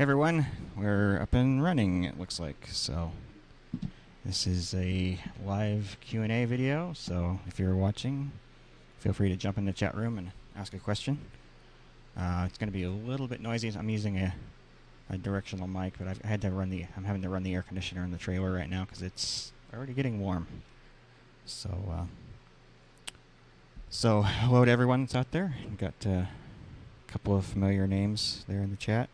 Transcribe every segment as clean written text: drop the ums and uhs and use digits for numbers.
Hey everyone, we're up and running, it looks like. So this is a live Q&A video, so if you're watching, feel free to jump in the chat room and ask a question. It's going to be a little bit noisy. I'm using a directional mic, but I'm having to run the air conditioner in the trailer right now because it's already getting warm. So hello to everyone that's out there. We've got a couple of familiar names there in the chat.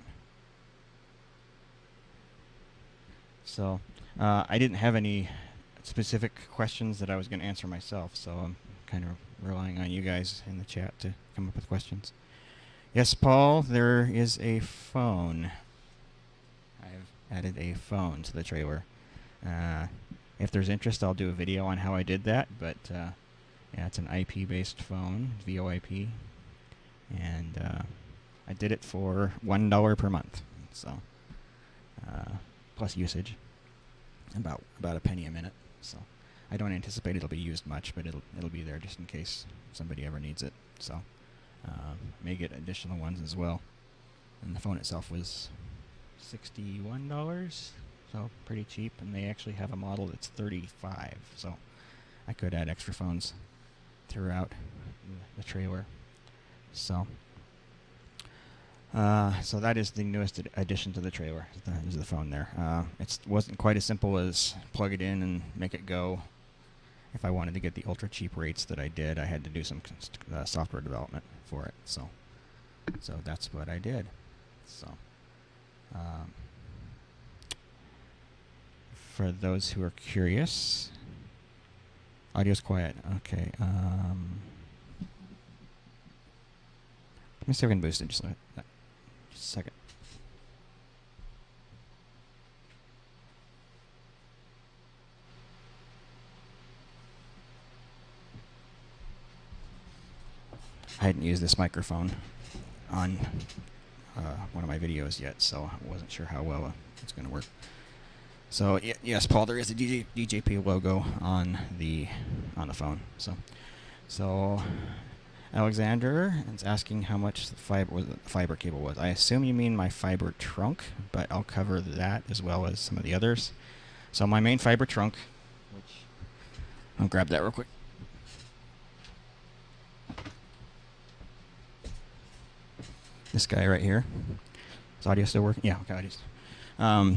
So I didn't have any specific questions that I was going to answer myself, so I'm kind of relying on you guys in the chat to come up with questions. Yes, Paul, there is a phone. I've added a phone to the trailer. If there's interest, I'll do a video on how I did that, but yeah, it's an IP-based phone, VoIP, and I did it for $1 per month, so plus usage, about a penny a minute. So I don't anticipate it'll be used much, but it'll be there just in case somebody ever needs it. So may get additional ones as well. And the phone itself was $61, so pretty cheap. And they actually have a model that's $35, so I could add extra phones throughout the trailer. So that is the newest addition to the trailer, is the phone there. It wasn't quite as simple as plug it in and make it go. If I wanted to get the ultra cheap rates that I did, I had to do some software development for it. So that's what I did. So for those who are curious, audio's quiet. Okay. Let me see if I can boost it just a second. I hadn't used this microphone on one of my videos yet, so I wasn't sure how well it's going to work. So yes, Paul, there is a DJP logo on the phone. So Alexander is asking how much the fiber cable was. I assume you mean my fiber trunk, but I'll cover that as well as some of the others. So my main fiber trunk, which I'll grab that real quick. This guy right here. Is audio still working? Yeah, okay, audio.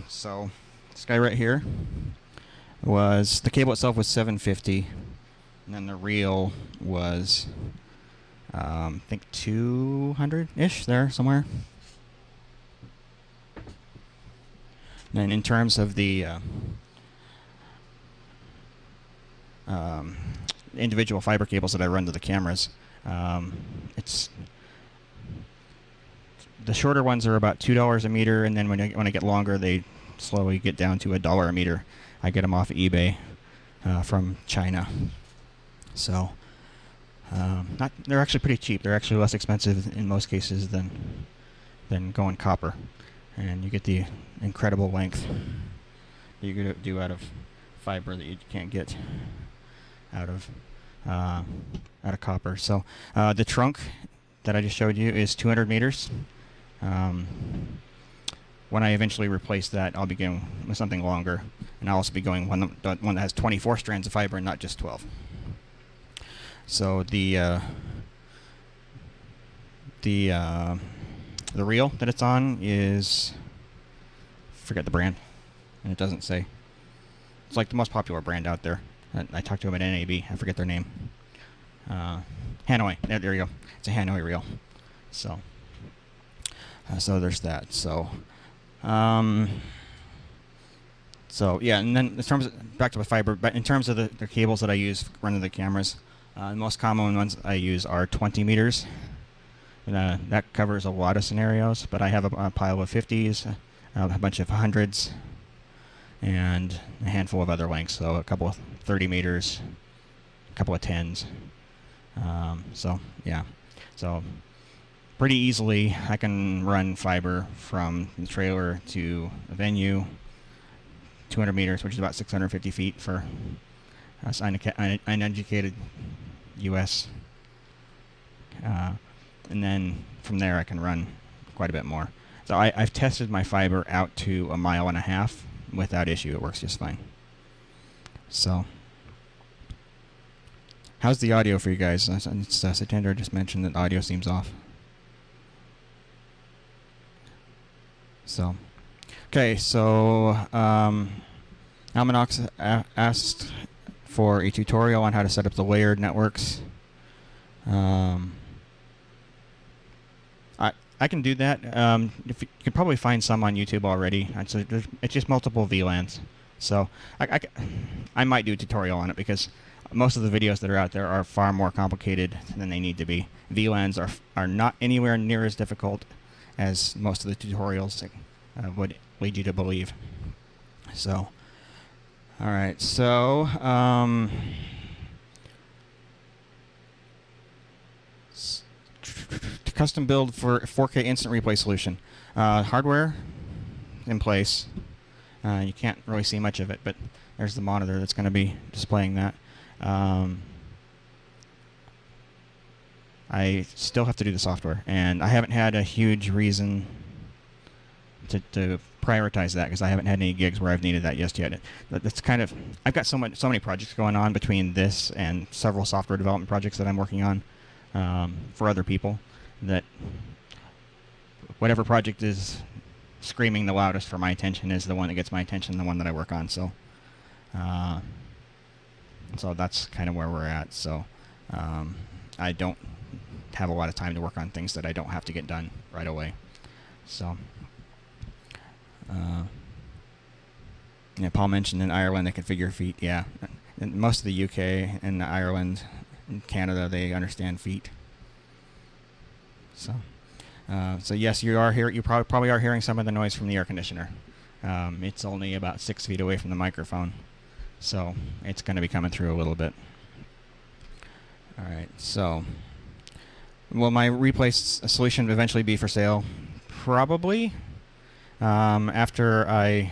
So this guy right here was, the cable itself was $750, and then the reel was I think 200-ish there somewhere. And in terms of the individual fiber cables that I run to the cameras, it's the shorter ones are about $2 a meter, and then when I get longer, they slowly get down to $1 a meter. I get them off of eBay from China. So they're actually pretty cheap. They're actually less expensive in most cases than going copper, and you get the incredible length that you could do out of fiber that you can't get out of copper. So the trunk that I just showed you is 200 meters. When I eventually replace that, I'll be going with something longer, and I'll also be going one that has 24 strands of fiber and not just 12. So the reel that it's on is, forget the brand, and it doesn't say. It's like the most popular brand out there. I talked to them at NAB. I forget their name. Hanoi. There you go. It's a Hanoi reel. So there's that. So yeah, and then in terms of, back to the fiber, but in terms of the cables that I use running the cameras, the most common ones I use are 20 meters. And, that covers a lot of scenarios, but I have a pile of 50s, a bunch of 100s, and a handful of other lengths, so a couple of 30 meters, a couple of 10s. So yeah, so pretty easily I can run fiber from the trailer to a venue, 200 meters, which is about 650 feet for us uneducated US. And then from there I can run quite a bit more. So I've tested my fiber out to 1.5 miles without issue. It works just fine. So, how's the audio for you guys? Satendra just mentioned that audio seems off. So, okay, so Almanox asked for a tutorial on how to set up the layered networks. I can do that. If you can probably find some on YouTube already. It's just multiple VLANs. So I might do a tutorial on it because most of the videos that are out there are far more complicated than they need to be. VLANs are not anywhere near as difficult as most of the tutorials would lead you to believe. So, all right. So, custom build for 4K instant replay solution. Hardware in place. You can't really see much of it, but there's the monitor that's going to be displaying that. I still have to do the software, and I haven't had a huge reason to prioritize that because I haven't had any gigs where I've needed that just yet. That's kind of, I've got so many projects going on between this and several software development projects that I'm working on for other people, that whatever project is screaming the loudest for my attention is the one that gets my attention, the one that I work on. So, so that's kind of where we're at. So, I don't have a lot of time to work on things that I don't have to get done right away. So, yeah, Paul mentioned in Ireland they configure feet. Yeah, in most of the UK and Ireland and Canada, they understand feet. So, so yes, you are here. You probably are hearing some of the noise from the air conditioner. It's only about 6 feet away from the microphone, so it's going to be coming through a little bit. All right. So, will my replay solution eventually be for sale? Probably. After I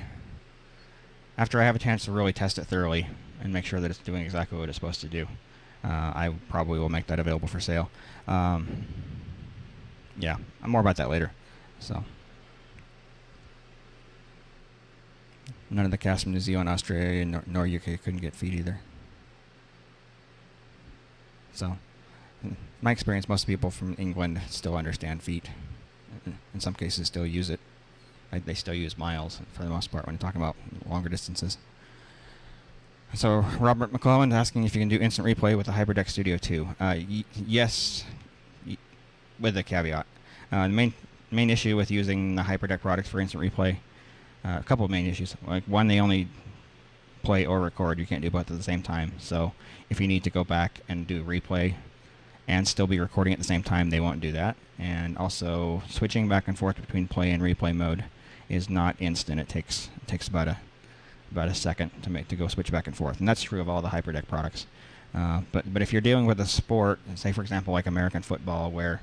have a chance to really test it thoroughly and make sure that it's doing exactly what it's supposed to do, I probably will make that available for sale. Yeah, more about that later. So, none of the cast from New Zealand, Australia, nor UK couldn't get feed either. So, in my experience, most people from England still understand feet. In some cases, still use it. They still use miles for the most part when talking about longer distances. So, Robert McClellan asking if you can do instant replay with the HyperDeck Studio 2. Yes, with a caveat. The main issue with using the HyperDeck products for instant replay, a couple of main issues. Like, one, they only play or record. You can't do both at the same time. So if you need to go back and do replay and still be recording at the same time, they won't do that. And also, switching back and forth between play and replay mode is not instant. It takes about a second to go switch back and forth, and that's true of all the HyperDeck products. But if you're dealing with a sport, say for example like American football, where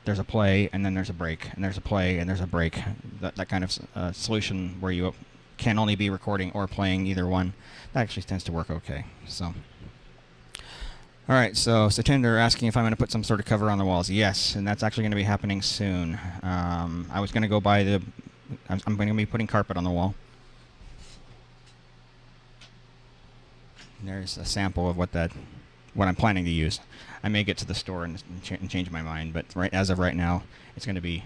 there's a play and then there's a break, and there's a play and there's a break, that kind of solution where you can only be recording or playing either one, that actually tends to work okay. So, all right. So Satender asking if I'm going to put some sort of cover on the walls. Yes, and that's actually going to be happening soon. I was going to go buy I'm going to be putting carpet on the wall. There's a sample of what I'm planning to use. I may get to the store and change my mind, but as of right now, it's going to be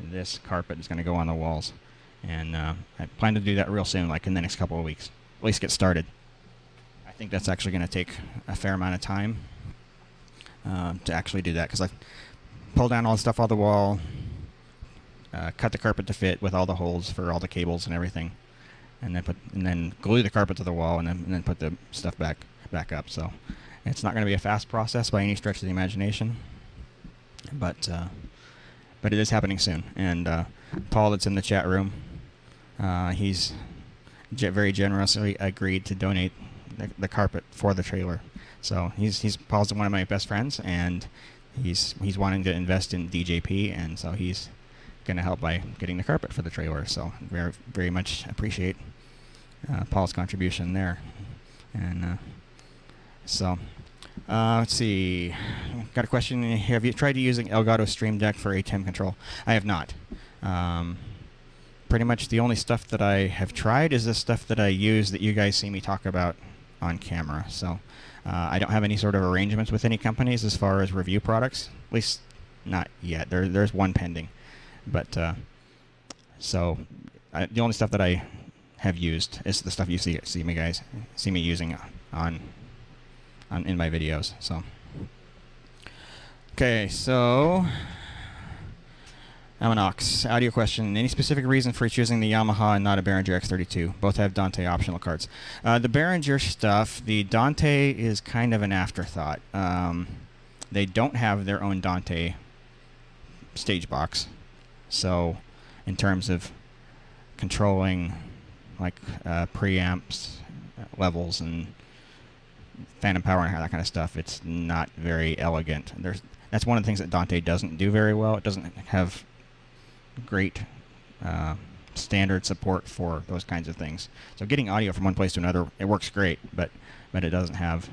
this carpet is going to go on the walls, and I plan to do that real soon, like in the next couple of weeks. At least get started. I think that's actually going to take a fair amount of time to actually do that, because I pull down all the stuff off the wall, cut the carpet to fit with all the holes for all the cables and everything, and then glue the carpet to the wall, and then put the stuff back up. So it's not going to be a fast process by any stretch of the imagination, but it is happening soon. And Paul, that's in the chat room, he's very generously agreed to donate the carpet for the trailer. So Paul's one of my best friends, and he's wanting to invest in DJP, and so he's going to help by getting the carpet for the trailer. So very, very much appreciate Paul's contribution there. And so, Let's see. Got a question. Have you tried using Elgato Stream Deck for ATEM control? I have not. Pretty much the only stuff that I have tried is the stuff that I use that you guys see me talk about on camera. So I don't have any sort of arrangements with any companies as far as review products. At least not yet. There's one pending. But the only stuff that I have used is the stuff you see me using in my videos. So okay, so Aminox, audio question. Any specific reason for choosing the Yamaha and not a Behringer X32? Both have Dante optional cards. The Behringer stuff, the Dante is kind of an afterthought. They don't have their own Dante stage box. So in terms of controlling like preamps, levels, and phantom power and that kind of stuff, it's not very elegant. That's one of the things that Dante doesn't do very well. It doesn't have great standard support for those kinds of things. So getting audio from one place to another, it works great, but it doesn't have.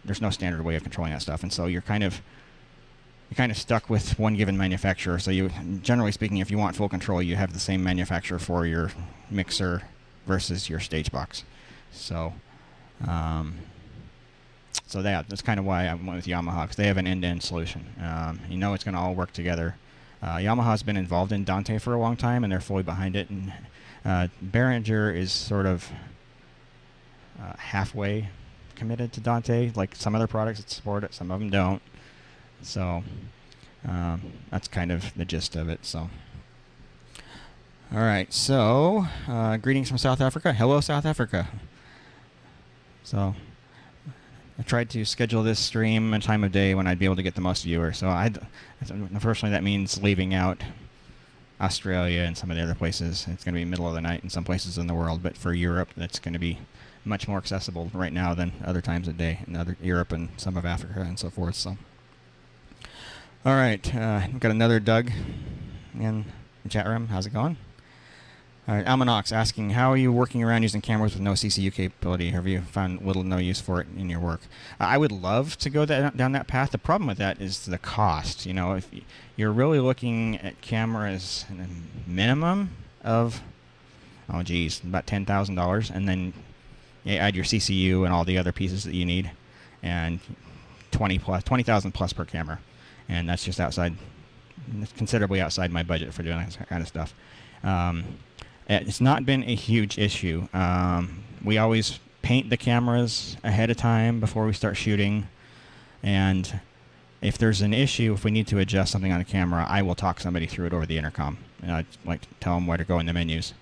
There's no standard way of controlling that stuff, and so you're kind of stuck with one given manufacturer. So you, generally speaking, if you want full control, you have the same manufacturer for your mixer versus your stage box. So, that's kind of why I went with Yamaha, because they have an end-to-end solution. It's going to all work together. Yamaha's been involved in Dante for a long time, and they're fully behind it. And Behringer is sort of halfway committed to Dante. Like some other products that support it, some of them don't. So that's kind of the gist of it. So, all right. So, greetings from South Africa. Hello, South Africa. So, I tried to schedule this stream a time of day when I'd be able to get the most viewers. So, unfortunately, that means leaving out Australia and some of the other places. It's going to be middle of the night in some places in the world, but for Europe, that's going to be much more accessible right now than other times of day in other Europe and some of Africa and so forth. So. All right, we've got another Doug in the chat room. How's it going? All right, Almanox asking, how are you working around using cameras with no CCU capability? Have you found little to no use for it in your work? I would love to go down that path. The problem with that is the cost. If you're really looking at cameras in a minimum of, about $10,000, and then you add your CCU and all the other pieces that you need, and $20,000 plus per camera. And that's just considerably outside my budget for doing that kind of stuff. It's not been a huge issue. We always paint the cameras ahead of time before we start shooting. And if there's an issue, if we need to adjust something on a camera, I will talk somebody through it over the intercom. And I like to tell them where to go in the menus.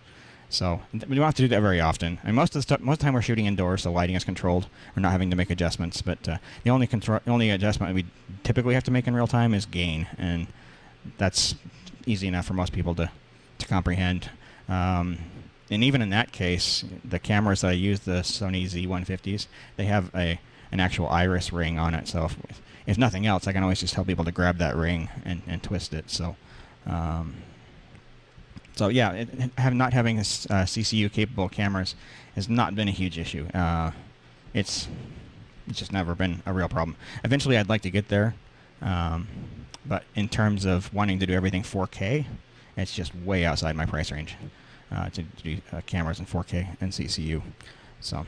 So we don't have to do that very often. And most of the time we're shooting indoors, so lighting is controlled. We're not having to make adjustments. But the only adjustment we typically have to make in real time is gain, and that's easy enough for most people to comprehend. And even in that case, the cameras that I use, the Sony Z150s, they have an actual iris ring on it. So if nothing else, I can always just tell people to grab that ring and twist it. So. So yeah, not having CCU capable cameras has not been a huge issue. It's just never been a real problem. Eventually, I'd like to get there, but in terms of wanting to do everything 4K, it's just way outside my price range to do cameras in 4K and CCU. So,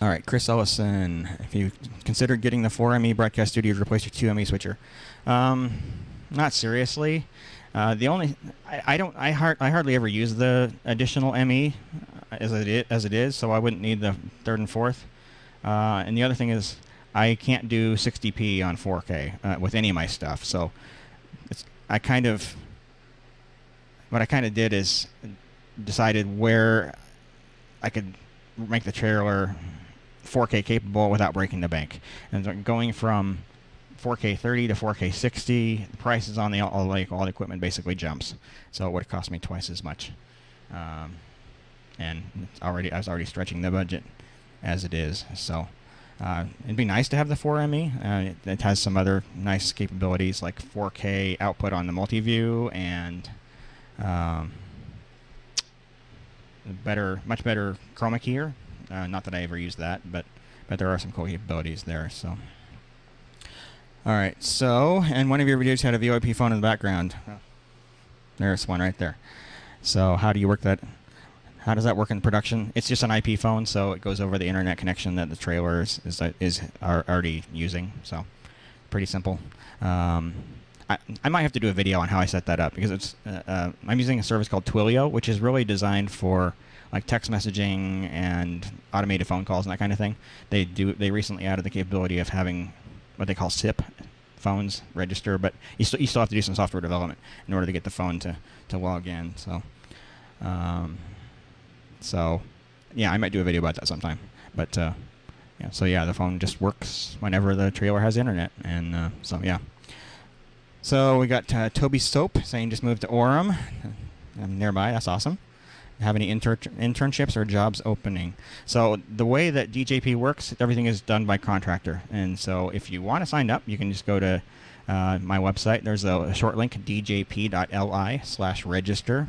all right, Chris Ellison, if you considered getting the 4ME broadcast studio to replace your 2ME switcher, not seriously. I hardly ever use the additional ME as it is, so I wouldn't need the third and fourth. And the other thing is, I can't do 60p on 4K with any of my stuff. So, what I kind of did is decided where I could make the trailer 4K capable without breaking the bank, and going from 4K 30 to 4K 60, the prices on all the equipment basically jumps. So it would have cost me twice as much. And I was already stretching the budget as it is. So it'd be nice to have the 4ME. It has some other nice capabilities like 4K output on the multi-view and much better chroma keyer. Not that I ever used that, but but there are some cool capabilities there. So, all right. So, and one of your videos had a VoIP phone in the background. Oh, there's one right there. So, how do you work that? How does that work in production? It's just an IP phone, so it goes over the internet connection that the trailer is already using. So, pretty simple. I might have to do a video on how I set that up, because it's I'm using a service called Twilio, which is really designed for like text messaging and automated phone calls and that kind of thing. They recently added the capability of having what they call SIP phones register, but you still have to do some software development in order to get the phone to log in. So yeah, I might do a video about that sometime. But yeah, so yeah, the phone just works whenever the trailer has internet, and so yeah. So we got Toby Soap saying just moved to Orem. I'm nearby. That's awesome. Have any internships or jobs opening? So the way that DJP works, everything is done by contractor. And so if you want to sign up, you can just go to my website. There's a short link, djp.li/register.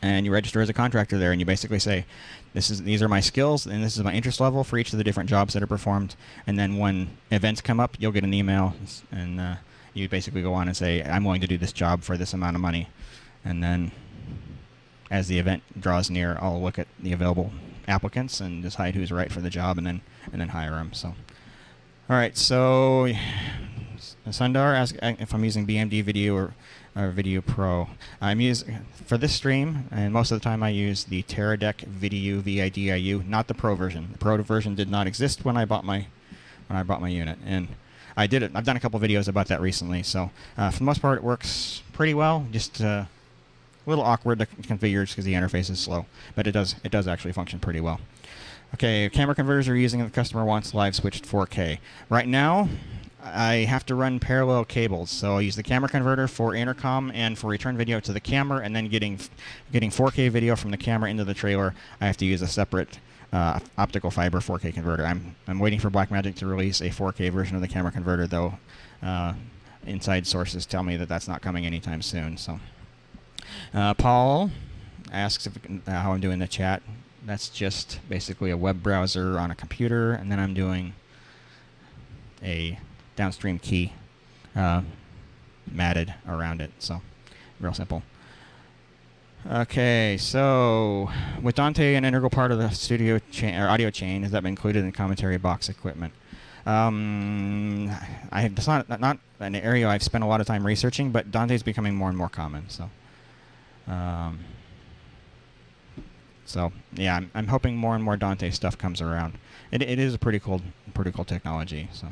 And you register as a contractor there, and you basically say, these are my skills, and this is my interest level for each of the different jobs that are performed. And then when events come up, you'll get an email, and you basically go on and say, I'm willing to do this job for this amount of money. And then as the event draws near, I'll look at the available applicants and decide who's right for the job, and then hire them. So, all right. So Sundar asked if I'm using BMD Video or Video Pro. I'm using for this stream, and most of the time I use the Teradek Video VIDIU, not the Pro version. The Pro version did not exist when I bought my unit, and I've done a couple videos about that recently. So for the most part, it works pretty well. Just a little awkward to configure because the interface is slow, but it does actually function pretty well. Okay, camera converters are using if the customer wants live switched 4K. Right now, I have to run parallel cables, so I use the camera converter for intercom and for return video to the camera, and then getting 4K video from the camera into the trailer, I have to use a separate optical fiber 4K converter. I'm waiting for Blackmagic to release a 4K version of the camera converter, though. Inside sources tell me that that's not coming anytime soon. So, Paul asks how I'm doing the chat. That's just basically a web browser on a computer, and then I'm doing a downstream key matted around it. So, real simple. Okay, so with Dante an integral part of the studio chain or audio chain, has that been included in commentary box equipment? It's not an area I've spent a lot of time researching, but Dante's becoming more and more common. So, yeah, I'm hoping more and more Dante stuff comes around. It is a pretty cool technology. So.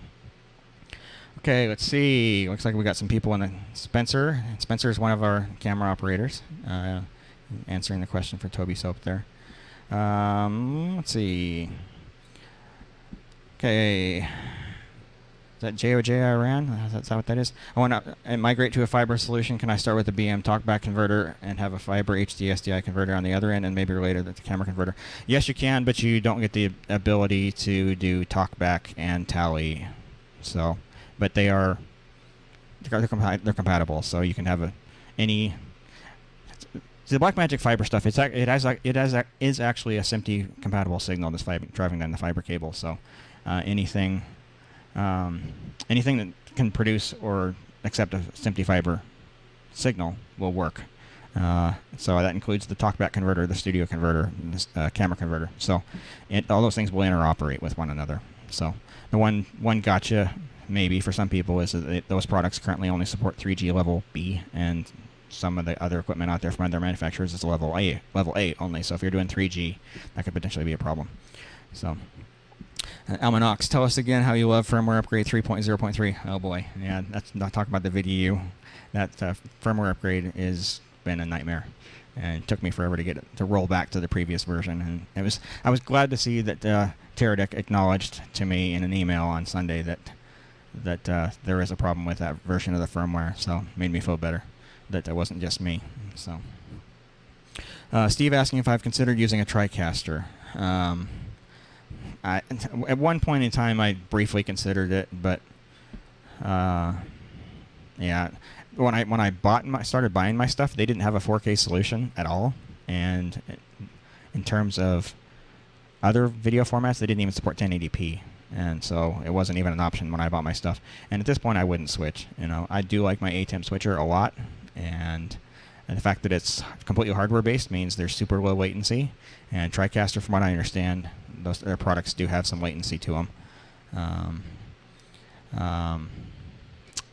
Okay, let's see. Looks like we got some people in the Spencer. Spencer is one of our camera operators. Answering the question for Toby Soap there. Let's see. Okay. Is that JOJ I ran? Is that what that is? I want to migrate to a fiber solution. Can I start with the BM talkback converter and have a fiber HD SDI converter on the other end and maybe related to the camera converter? Yes, you can, but you don't get the ability to do talkback and tally. So, but they're compatible, so you can have any. The Blackmagic fiber stuff, is actually a SMPTE compatible signal that's driving down the fiber cable. So anything that can produce or accept a SMPTE fiber signal will work. So that includes the talkback converter, the studio converter, and the camera converter. So all those things will interoperate with one another. So the one gotcha maybe for some people is that those products currently only support 3G level B, and some of the other equipment out there from other manufacturers is level A only. So if you're doing 3G, that could potentially be a problem. So, Almanox, tell us again how you love firmware upgrade 3.0.3. Oh boy, yeah, that's not talking about the VDU. That firmware upgrade has been a nightmare, and it took me forever to get it to roll back to the previous version. And I was glad to see that Teradek acknowledged to me in an email on Sunday that there is a problem with that version of the firmware. So it made me feel better that wasn't just me. So, Steve asking if I've considered using a TriCaster. At one point in time, I briefly considered it, but yeah, when I started buying my stuff, they didn't have a 4K solution at all, and in terms of other video formats, they didn't even support 1080p. And so it wasn't even an option when I bought my stuff. And at this point, I wouldn't switch. I do like my ATEM switcher a lot, and the fact that it's completely hardware-based means there's super low latency. And TriCaster, from what I understand, their products do have some latency to them.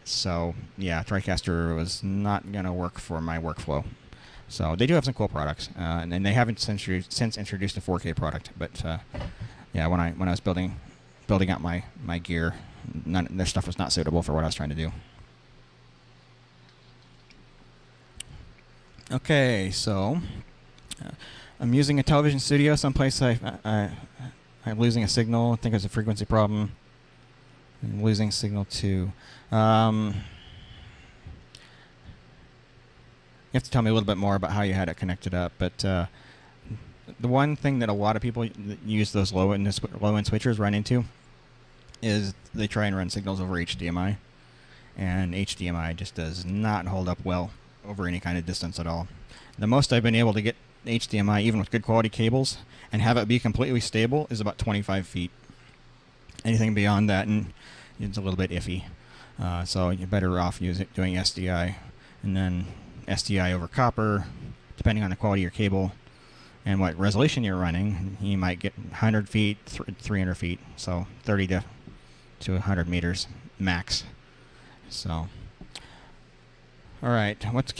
So yeah, TriCaster was not going to work for my workflow. So they do have some cool products, and they haven't since introduced a 4K product. But yeah, when I was building out my gear, their stuff was not suitable for what I was trying to do. Okay, so I'm using a television studio someplace. I'm losing a signal. I think it's a frequency problem. I'm losing signal too. You have to tell me a little bit more about how you had it connected up. But the one thing that a lot of people that use those low-end switchers run into is they try and run signals over HDMI, and HDMI just does not hold up well over any kind of distance at all. The most I've been able to get HDMI, even with good quality cables, and have it be completely stable is about 25 feet. Anything beyond that, and it's a little bit iffy. So you're better off doing SDI, and then SDI over copper, depending on the quality of your cable and what resolution you're running. You might get 100 feet, 300 feet, so 30 to 100 meters max. So, all right, which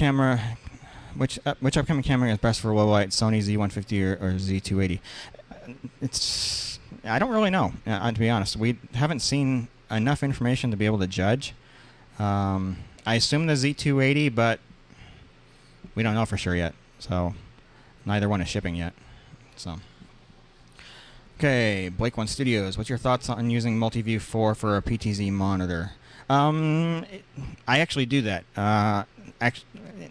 upcoming camera is best for low light? Sony Z150 or Z280? I don't really know, to be honest. We haven't seen enough information to be able to judge. I assume the Z280, but we don't know for sure yet. So neither one is shipping yet. So. Okay, Blake One Studios. What's your thoughts on using Multiview 4 for a PTZ monitor? I actually do that.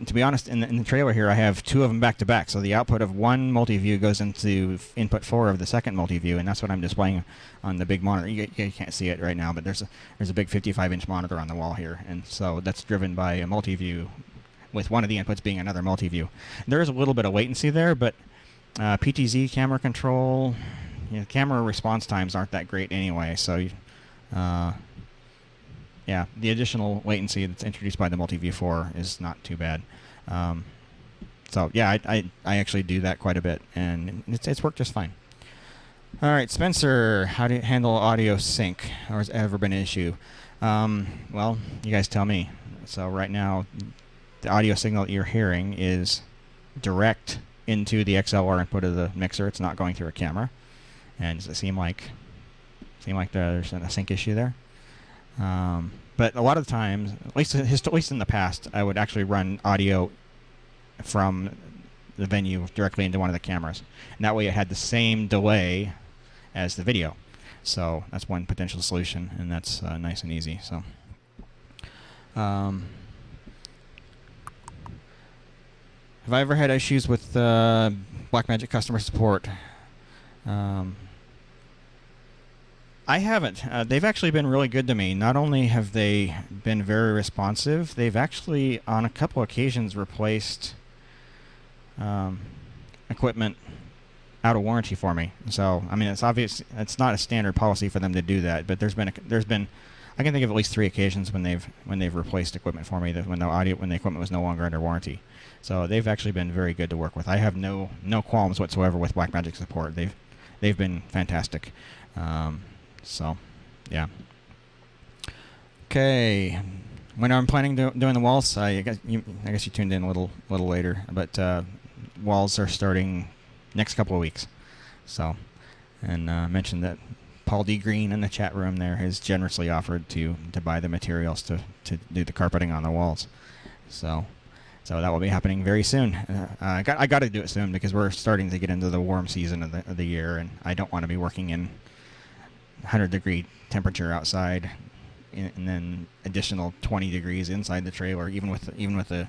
To be honest, in the trailer here, I have two of them back to back. So the output of one multi-view goes into input 4 of the second multi-view, and that's what I'm displaying on the big monitor. You can't see it right now, but there's a big 55-inch monitor on the wall here, and so that's driven by a multi-view, with one of the inputs being another multi-view. There is a little bit of latency there, but PTZ camera control, camera response times aren't that great anyway. So. Yeah, the additional latency that's introduced by the Multiview 4 is not too bad. So yeah, I actually do that quite a bit, and it's worked just fine. All right, Spencer, how do you handle audio sync, or has it ever been an issue? Well, you guys tell me. So right now, the audio signal that you're hearing is direct into the XLR input of the mixer. It's not going through a camera. And does it seem like there's a sync issue there? But a lot of the times, at least in the past, I would actually run audio from the venue directly into one of the cameras. And that way it had the same delay as the video. So that's one potential solution, and that's nice and easy. So, have I ever had issues with Blackmagic customer support? I haven't. They've actually been really good to me. Not only have they been very responsive, they've actually, on a couple occasions, replaced equipment out of warranty for me. So, I mean, it's obvious. It's not a standard policy for them to do that. But there's been I can think of at least 3 occasions when they've replaced equipment for me when the equipment was no longer under warranty. So they've actually been very good to work with. I have no qualms whatsoever with Blackmagic support. They've been fantastic. So, yeah. Okay. When I'm planning doing the walls, I guess you tuned in a little later, but walls are starting next couple of weeks. So, and mentioned that Paul D. Green in the chat room there has generously offered to buy the materials to do the carpeting on the walls. So that will be happening very soon. I got to do it soon because we're starting to get into the warm season of the year, and I don't want to be working in 100-degree temperature outside, and then additional 20 degrees inside the trailer, even with the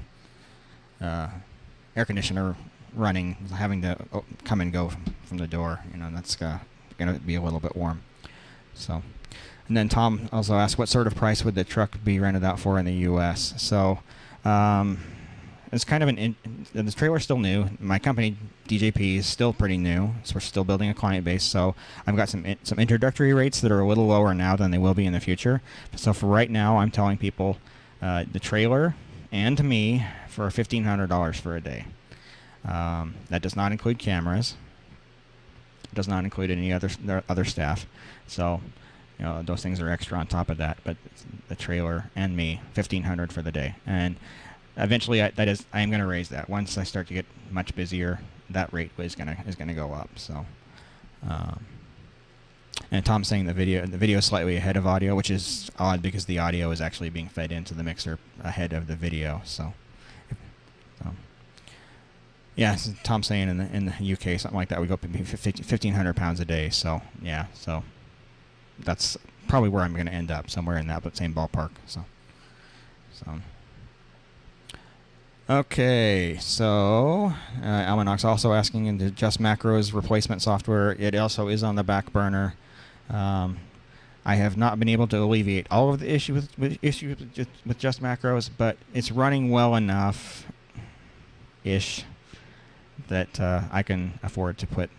air conditioner running, having to come and go from the door. That's going to be a little bit warm. So, and then Tom also asked, what sort of price would the truck be rented out for in the U.S.? So, it's kind of the trailer's still new. My company DJP is still pretty new, so we're still building a client base. So I've got some introductory rates that are a little lower now than they will be in the future. So for right now, I'm telling people the trailer and me for $1,500 for a day. That does not include cameras. It does not include any other staff. So, you know, those things are extra on top of that. But the trailer and me, $1,500 for the day. And eventually, I am going to raise that. Once I start to get much busier, that rate is going to go up. So, and Tom's saying the video is slightly ahead of audio, which is odd because the audio is actually being fed into the mixer ahead of the video. So. Yeah, so Tom's saying in the UK, something like that, we go up to 1,500 pounds a day. So, yeah, so that's probably where I'm going to end up, somewhere in that same ballpark. So. Okay, so Almanac's also asking into Just Macros replacement software. It also is on the back burner. I have not been able to alleviate all of the issues with Just Macros, but it's running well enough-ish that I can afford to put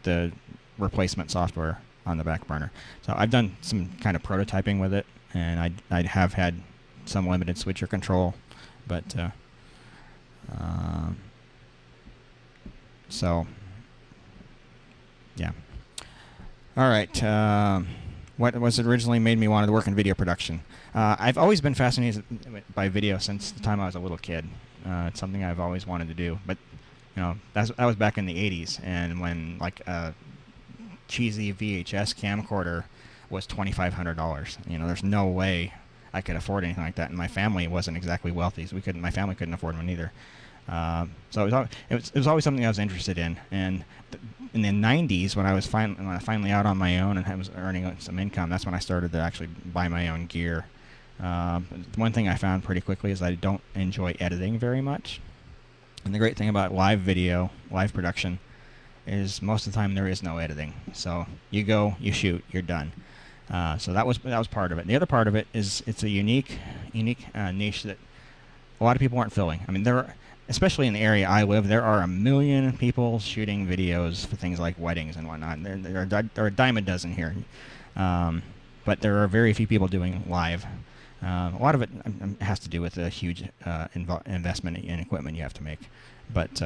the replacement software on the back burner. So I've done some kind of prototyping with it, and I have had some limited switcher control, but so yeah. All right. What was originally made me want to work in video production? I've always been fascinated by video since the time I was a little kid. It's something I've always wanted to do, but you know that was back in the '80s, and when like a cheesy VHS camcorder was $2,500. You know, there's no way I could afford anything like that, and my family wasn't exactly wealthy, so my family couldn't afford one either. So it was always something I was interested in, and in the '90s when I was finally out on my own and I was earning some income, that's when I started to actually buy my own gear. One thing I found pretty quickly is I don't enjoy editing very much. And the great thing about live production, is most of the time there is no editing. So you go, you shoot, you're done. So that was part of it. The other part of it is it's a unique niche that a lot of people aren't filling. I mean, especially in the area I live, there are 1 million people shooting videos for things like weddings and whatnot. There are a dime a dozen here. But there are very few people doing live. A lot of it has to do with a huge investment in equipment you have to make. But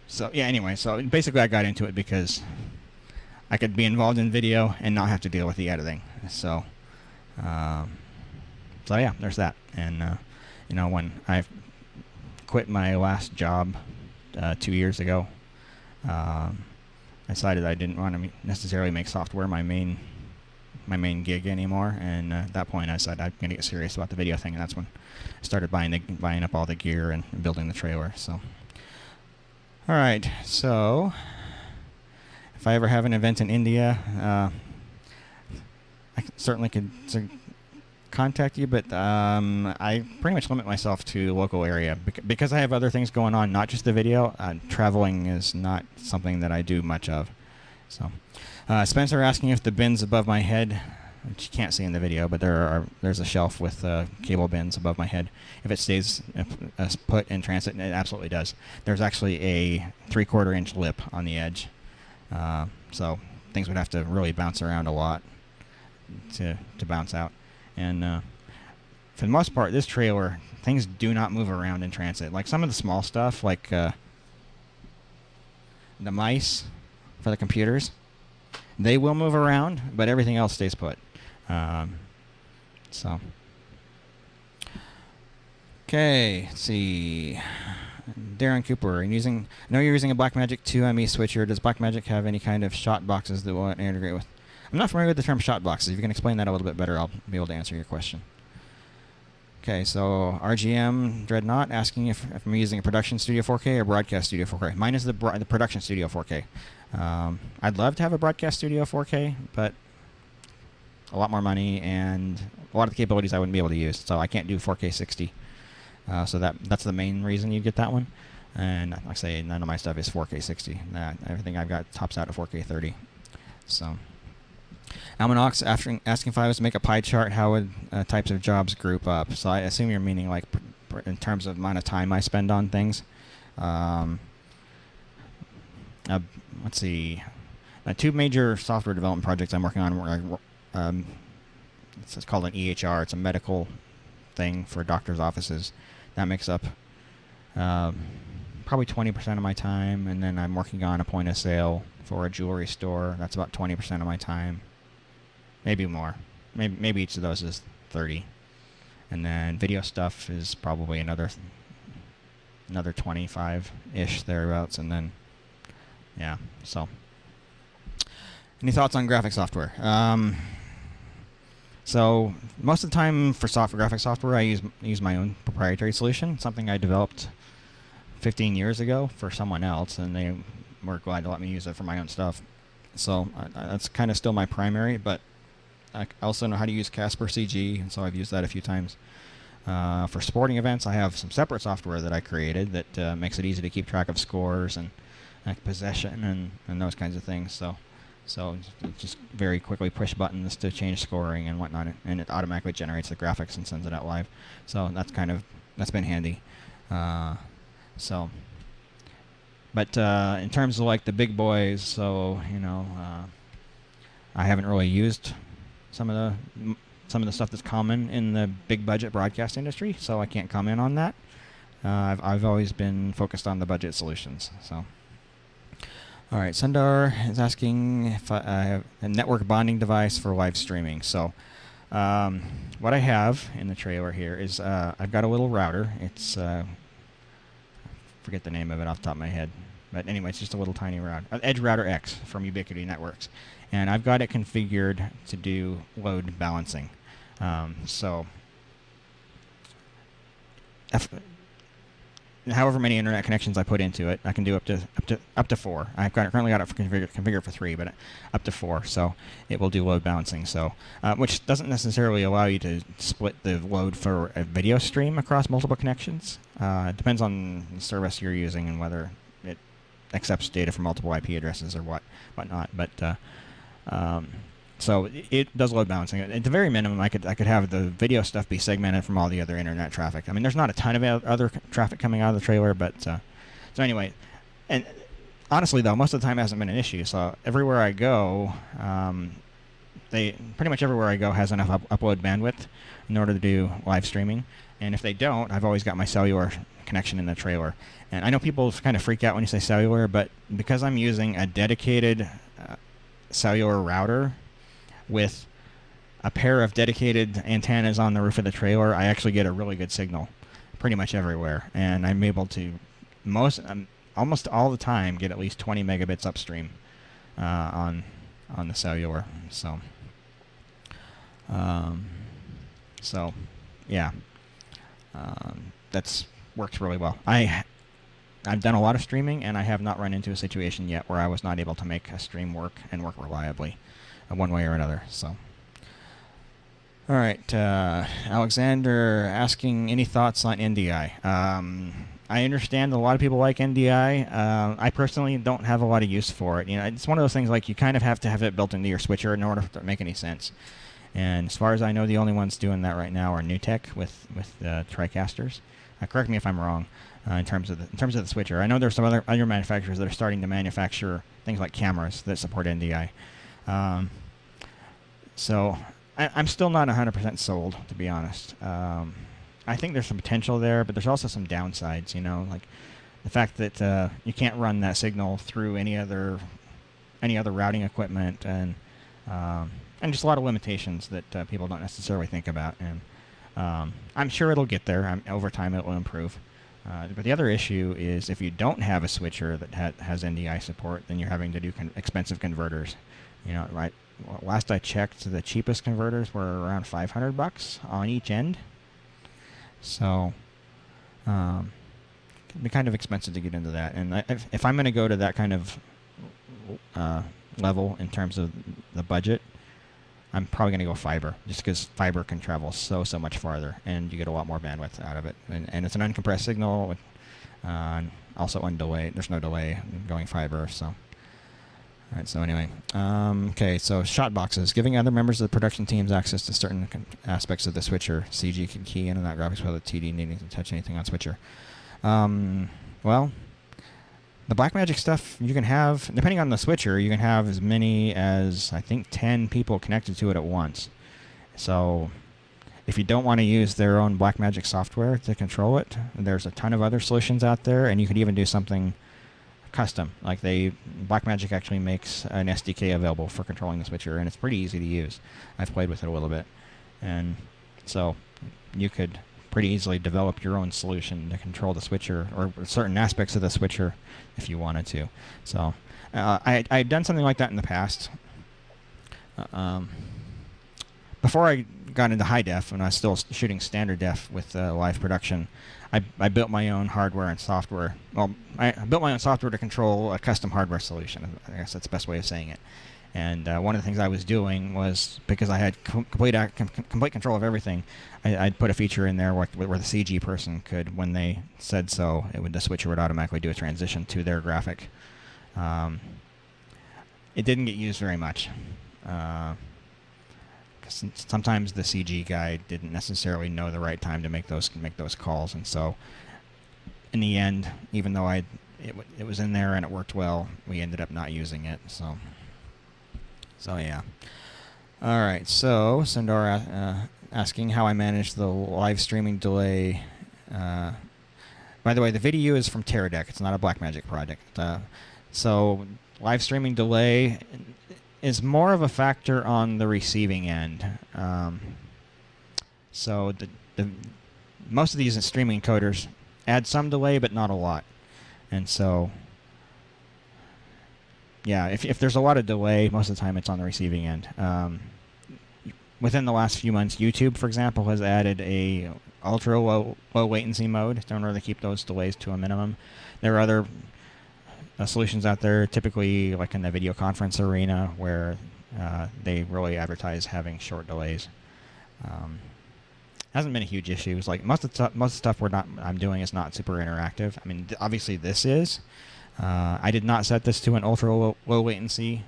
so yeah, anyway, so basically I got into it because I could be involved in video and not have to deal with the editing. So yeah, there's that. And you know, when I quit my last job 2 years ago, I decided I didn't want to necessarily make software my main gig anymore, and at that point I decided I'm going to get serious about the video thing, and that's when I started buying up all the gear and building the trailer. So, all right, so if I ever have an event in India, I certainly could contact you, but I pretty much limit myself to local area because I have other things going on, not just the video. Traveling is not something that I do much of. So, Spencer asking if the bins above my head, which you can't see in the video, but there's a shelf with cable bins above my head. If it stays put in transit, and it absolutely does. There's actually a 3/4 inch lip on the edge, so things would have to really bounce around a lot to bounce out. And for the most part, this trailer, things do not move around in transit. Like some of the small stuff, like the mice for the computers, they will move around, but everything else stays put. So, okay, let's see. Darren Cooper, I know you're using a Blackmagic 2ME switcher. Does Blackmagic have any kind of shot boxes that will integrate with? I'm not familiar with the term shot boxes. If you can explain that a little bit better, I'll be able to answer your question. Okay, so RGM Dreadnought asking if I'm using a Production Studio 4K or Broadcast Studio 4K. Mine is the Production Studio 4K. I'd love to have a Broadcast Studio 4K, but a lot more money and a lot of the capabilities I wouldn't be able to use. So I can't do 4K 60. So that's the main reason you get that one. And like I say, none of my stuff is 4K 60. Everything I've got tops out at 4K 30. So, Almanacs asking if I was to make a pie chart, how would types of jobs group up? So I assume you're meaning like in terms of amount of time I spend on things. Um, let's see. Two major software development projects I'm working on. It's called an EHR. It's a medical thing for doctors' offices. That makes up probably 20% of my time, and then I'm working on a point of sale for a jewelry store. That's about 20% of my time. Maybe more. Maybe each of those is 30. And then video stuff is probably another 25-ish thereabouts, and then yeah. So, any thoughts on graphic software? So most of the time for graphic software, I use my own proprietary solution, something I developed 15 years ago for someone else, and they were glad to let me use it for my own stuff. So that's kind of still my primary, but I also know how to use Casper CG, and so I've used that a few times. For sporting events, I have some separate software that I created that makes it easy to keep track of scores and possession and those kinds of things. So just very quickly push buttons to change scoring and whatnot, and it automatically generates the graphics and sends it out live. So that's been handy. But in terms of like the big boys, so I haven't really used some of the stuff that's common in the big budget broadcast industry, so I can't comment on that. I've always been focused on the budget solutions. So. All right, Sundar is asking if I have a network bonding device for live streaming. So what I have in the trailer here is I've got a little router. It's forget the name of it off the top of my head. But anyway, it's just a little tiny router. Edge Router X from Ubiquiti Networks. And I've got it configured to do load balancing. However many internet connections I put into it, I can do up to 4. I've currently got it configured for 3, but up to 4. So it will do load balancing. So which doesn't necessarily allow you to split the load for a video stream across multiple connections. It depends on the service you're using and whether it accepts data from multiple IP addresses or whatnot. But so it does load balancing. At the very minimum, I could have the video stuff be segmented from all the other internet traffic. I mean, there's not a ton of other traffic coming out of the trailer, but so anyway. And honestly, though, most of the time it hasn't been an issue. So everywhere I go, pretty much everywhere I go has enough upload bandwidth in order to do live streaming. And if they don't, I've always got my cellular connection in the trailer. And I know people kind of freak out when you say cellular, but because I'm using a dedicated cellular router with a pair of dedicated antennas on the roof of the trailer, I actually get a really good signal pretty much everywhere. And I'm able to almost all the time get at least 20 megabits upstream on the cellular. So yeah, that's works really well. I've done a lot of streaming, and I have not run into a situation yet where I was not able to make a stream work and work reliably, one way or another. So, all right, Alexander asking any thoughts on NDI. I understand a lot of people like NDI. I personally don't have a lot of use for it. It's one of those things like you kind of have to have it built into your switcher in order for it to make any sense. And as far as I know, the only ones doing that right now are NewTek with TriCasters. Correct me if I'm wrong. In terms of the switcher, I know there's some other manufacturers that are starting to manufacture things like cameras that support NDI. So I'm still not 100% sold, to be honest. I think there's some potential there, but there's also some downsides. Like the fact that you can't run that signal through any other routing equipment, and just a lot of limitations that people don't necessarily think about. And I'm sure it'll get there. Over time, it will improve. But the other issue is if you don't have a switcher that has NDI support, then you're having to do expensive converters. Right? Last I checked, the cheapest converters were around $500 on each end. So it'd be kind of expensive to get into that. And if I'm going to go to that kind of level in terms of the budget, I'm probably going to go fiber, just because fiber can travel so much farther, and you get a lot more bandwidth out of it. And it's an uncompressed signal, also undelayed. There's no delay in going fiber. So, All right, so anyway, okay, so shot boxes. Giving other members of the production teams access to certain aspects of the switcher. CG can key in and out graphics without the TD needing to touch anything on switcher. Well, the Blackmagic stuff you can have, depending on the switcher, you can have as many as, I think, 10 people connected to it at once. So if you don't want to use their own Blackmagic software to control it, there's a ton of other solutions out there, and you could even do something custom. Like Blackmagic actually makes an SDK available for controlling the switcher, and it's pretty easy to use. I've played with it a little bit, and so you could pretty easily develop your own solution to control the switcher or certain aspects of the switcher if you wanted to. So I'd done something like that in the past. Before I got into high def, when I was still shooting standard def with live production, I built my own hardware and software. Well, I built my own software to control a custom hardware solution. I guess that's the best way of saying it. And one of the things I was doing was, because I had complete control of everything, I'd put a feature in there where the CG person could, when they said so, the switcher would automatically do a transition to their graphic. It didn't get used very much. Sometimes the CG guy didn't necessarily know the right time to make those calls, and so in the end, even though it was in there and it worked well, we ended up not using it. So yeah. All right. So Sundar asking how I manage the live streaming delay. By the way, the video is from Teradek. It's not a Blackmagic project. So live streaming delay is more of a factor on the receiving end. So the most of these streaming encoders add some delay, but not a lot. And so, yeah, if there's a lot of delay, most of the time it's on the receiving end. Within the last few months, YouTube, for example, has added a ultra low latency mode in order to keep those delays to a minimum. There are other solutions out there, typically like in the video conference arena, where they really advertise having short delays. Hasn't been a huge issue. It's like most of the stuff I'm doing is not super interactive. I mean, obviously this is. I did not set this to an ultra low latency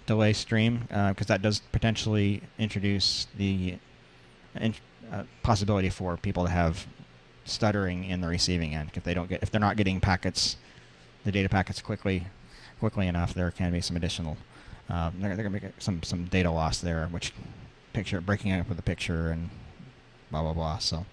delay stream, because that does potentially introduce the possibility for people to have stuttering in the receiving end. If they're not getting the data packets quickly enough, there can be some additional they're going to make some data loss there, which breaking up with the picture and blah blah blah. So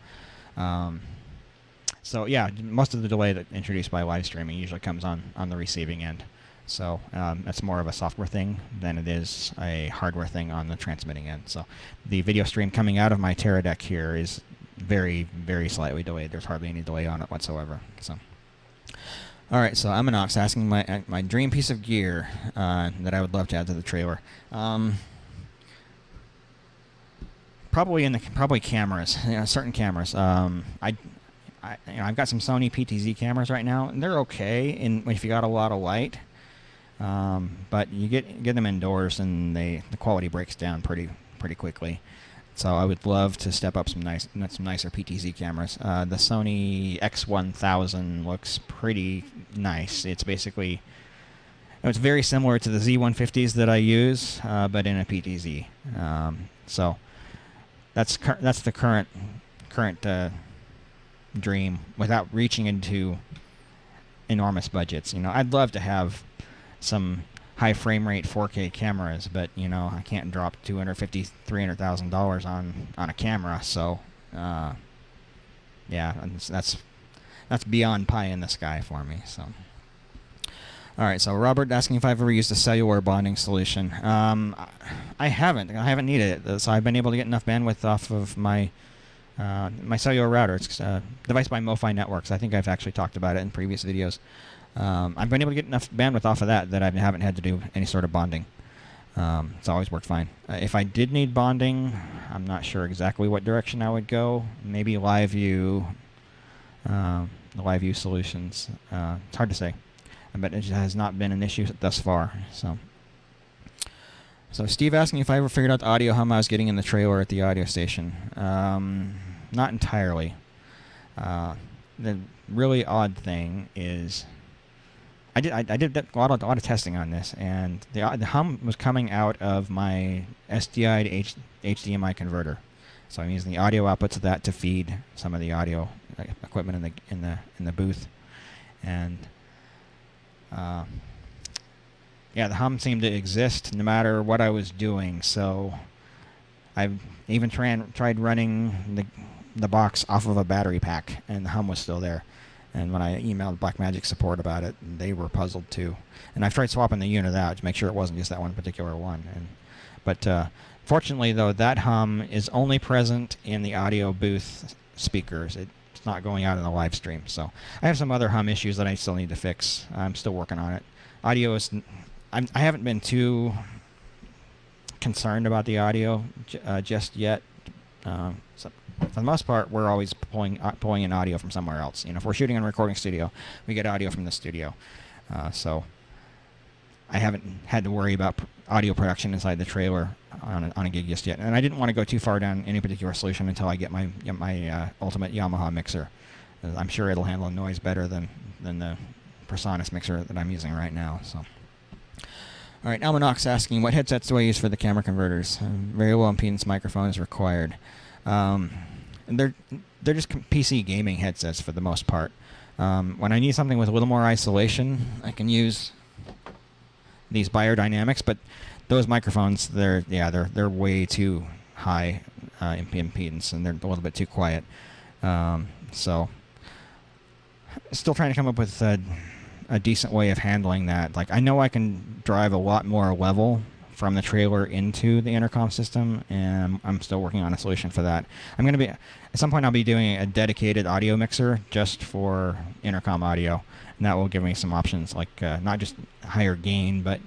yeah, most of the delay that introduced by live streaming usually comes on the receiving end. So that's more of a software thing than it is a hardware thing on the transmitting end. So the video stream coming out of my Teradek here is very, very slightly delayed. There's hardly any delay on it whatsoever. So, all right. So Aminox asking my dream piece of gear that I would love to add to the trailer. Probably cameras. Certain cameras. I've got some Sony PTZ cameras right now, and they're okay if you got a lot of light. But you get them indoors, and the quality breaks down pretty quickly. So I would love to step up some nicer PTZ cameras. The Sony X1000 looks pretty nice. It's basically, it's very similar to the Z150s that I use, but in a PTZ. So that's the current dream, without reaching into enormous budgets. I'd love to have some high frame rate 4K cameras, but I can't drop $250,000-$300,000 on a camera. So yeah, that's beyond pie in the sky for me. So all right, so Robert asking if I've ever used a cellular bonding solution. I haven't needed it. So I've been able to get enough bandwidth off of my cellular router. It's a device by MoFi Networks. I think I've actually talked about it in previous videos. I've been able to get enough bandwidth off of that I haven't had to do any sort of bonding. It's always worked fine. If I did need bonding, I'm not sure exactly what direction I would go. Maybe live view, the live view solutions. It's hard to say, but it has not been an issue thus far. So Steve asking if I ever figured out the audio hum I was getting in the trailer at the audio station. Not entirely. The really odd thing is, I did a lot of testing on this, and the hum was coming out of my SDI to HDMI converter. So I'm using the audio outputs of that to feed some of the audio equipment in the booth, and yeah, the hum seemed to exist no matter what I was doing. So I even tried running the box off of a battery pack, and the hum was still there. And when I emailed Blackmagic support about it, they were puzzled too. And I've tried swapping the unit out to make sure it wasn't just that one particular one. But fortunately, though, that hum is only present in the audio booth speakers. It's not going out in the live stream. So I have some other hum issues that I still need to fix. I'm still working on it. Audio is... I haven't been too concerned about the audio just yet. So for the most part, we're always pulling in audio from somewhere else. If we're shooting in a recording studio, we get audio from the studio. So I haven't had to worry about audio production inside the trailer on a gig just yet. And I didn't want to go too far down any particular solution until I get my ultimate Yamaha mixer. I'm sure it'll handle noise better than the PreSonus mixer that I'm using right now. So. All right, Almanox asking, what headsets do I use for the camera converters? Very low impedance microphone is required. And they're just PC gaming headsets for the most part. When I need something with a little more isolation, I can use these biodynamics, but those microphones, they're way too high impedance, and they're a little bit too quiet. So, still trying to come up with a decent way of handling that. Like, I know I can drive a lot more level from the trailer into the intercom system, and I'm still working on a solution for that. At some point I'll be doing a dedicated audio mixer just for intercom audio, and that will give me some options, like not just higher gain, but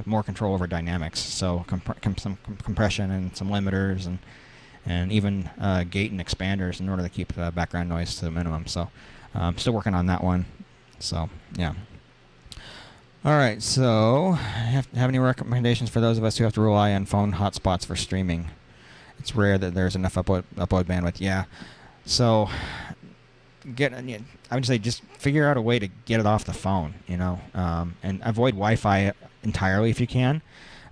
more control over dynamics. So some compression and some limiters, and even gate and expanders in order to keep background noise to the minimum. So I'm still working on that one. So, yeah. All right, so have any recommendations for those of us who have to rely on phone hotspots for streaming? It's rare that there's enough upload bandwidth. Yeah. So, I would say just figure out a way to get it off the phone, and avoid Wi-Fi entirely if you can.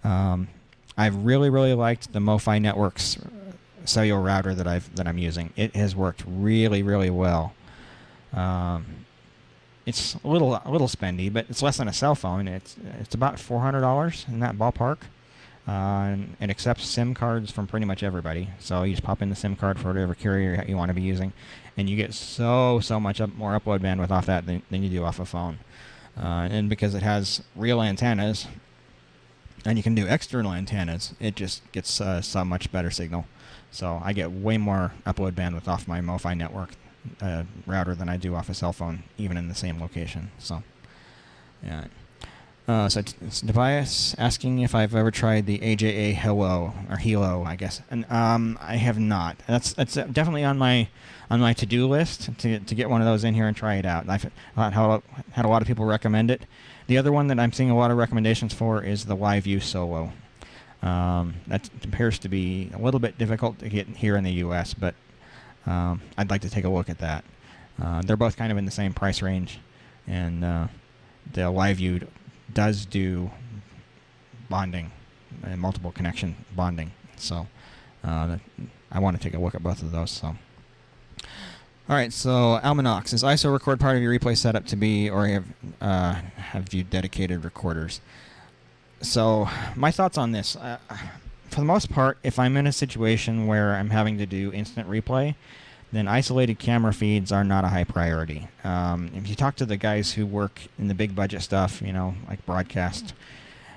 I've really, really liked the MoFi Networks cellular router that I'm using. It has worked really, really well. It's a little spendy, but it's less than a cell phone. It's about $400 in that ballpark. And it accepts SIM cards from pretty much everybody. So you just pop in the SIM card for whatever carrier you want to be using, and you get so much more upload bandwidth off that than you do off a phone. And because it has real antennas, and you can do external antennas, it just gets so much better signal. So I get way more upload bandwidth off my MoFi network router than I do off a cell phone, even in the same location. So, yeah. So it's Tobias asking if I've ever tried the AJA Hello, or Hilo, I guess, and I have not. That's definitely on my to-do list to get one of those in here and try it out. I've had a lot of people recommend it. The other one that I'm seeing a lot of recommendations for is the LiveView Solo. That appears to be a little bit difficult to get here in the U.S., but I'd like to take a look at that. They're both kind of in the same price range, and the LiveView does do bonding, multiple connection bonding. So I want to take a look at both of those. So, all right. So Almanox, is ISO record part of your replay setup to be, or have you dedicated recorders? So my thoughts on this. For the most part, if I'm in a situation where I'm having to do instant replay, then isolated camera feeds are not a high priority. If you talk to the guys who work in the big budget stuff, like broadcast,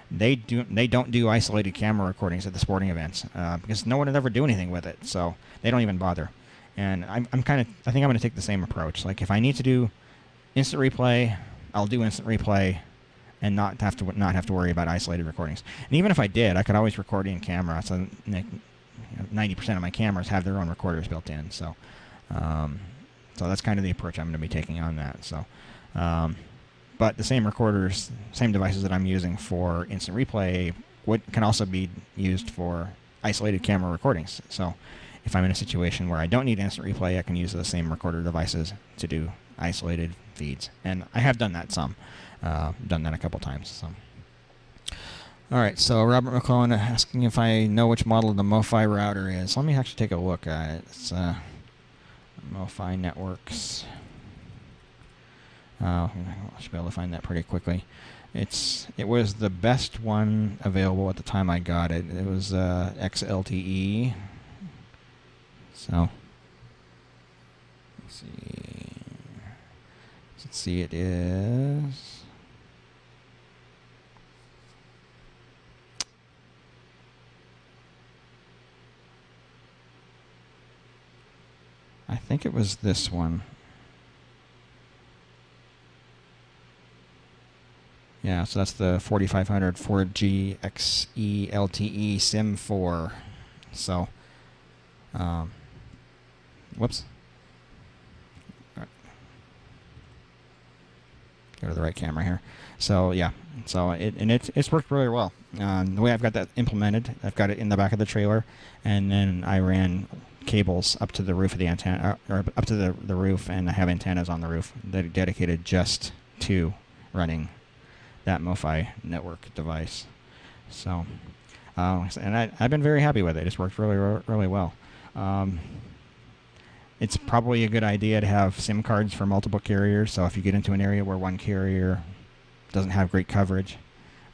they don't do isolated camera recordings at the sporting events because no one would ever do anything with it, so they don't even bother. And I think I'm going to take the same approach. Like, if I need to do instant replay, I'll do instant replay, and not have to worry about isolated recordings. And even if I did, I could always record in camera. So 90% of my cameras have their own recorders built in. So that's kind of the approach I'm going to be taking on that. So, but the same recorders, same devices that I'm using for instant replay can also be used for isolated camera recordings. So if I'm in a situation where I don't need instant replay, I can use those same recorder devices to do isolated feeds. And I have done that some. Done that a couple times. So. All right, so Robert McClellan asking if I know which model of the MoFi router is. Let me actually take a look at it. It's MoFi Networks. I should be able to find that pretty quickly. It was the best one available at the time I got it. It was XLTE. So let's see. It is. I think it was this one. Yeah, so that's the 4500 4G XE LTE SIM 4. So, whoops. All right. Go to the right camera here. So yeah, so it's worked really well. The way I've got that implemented, I've got it in the back of the trailer, and then I ran cables up to the roof of the antenna, or up to the roof, and I have antennas on the roof that are dedicated just to running that MoFi network device. So, and I've been very happy with it. It's worked really well. It's probably a good idea to have SIM cards for multiple carriers. So if you get into an area where one carrier doesn't have great coverage,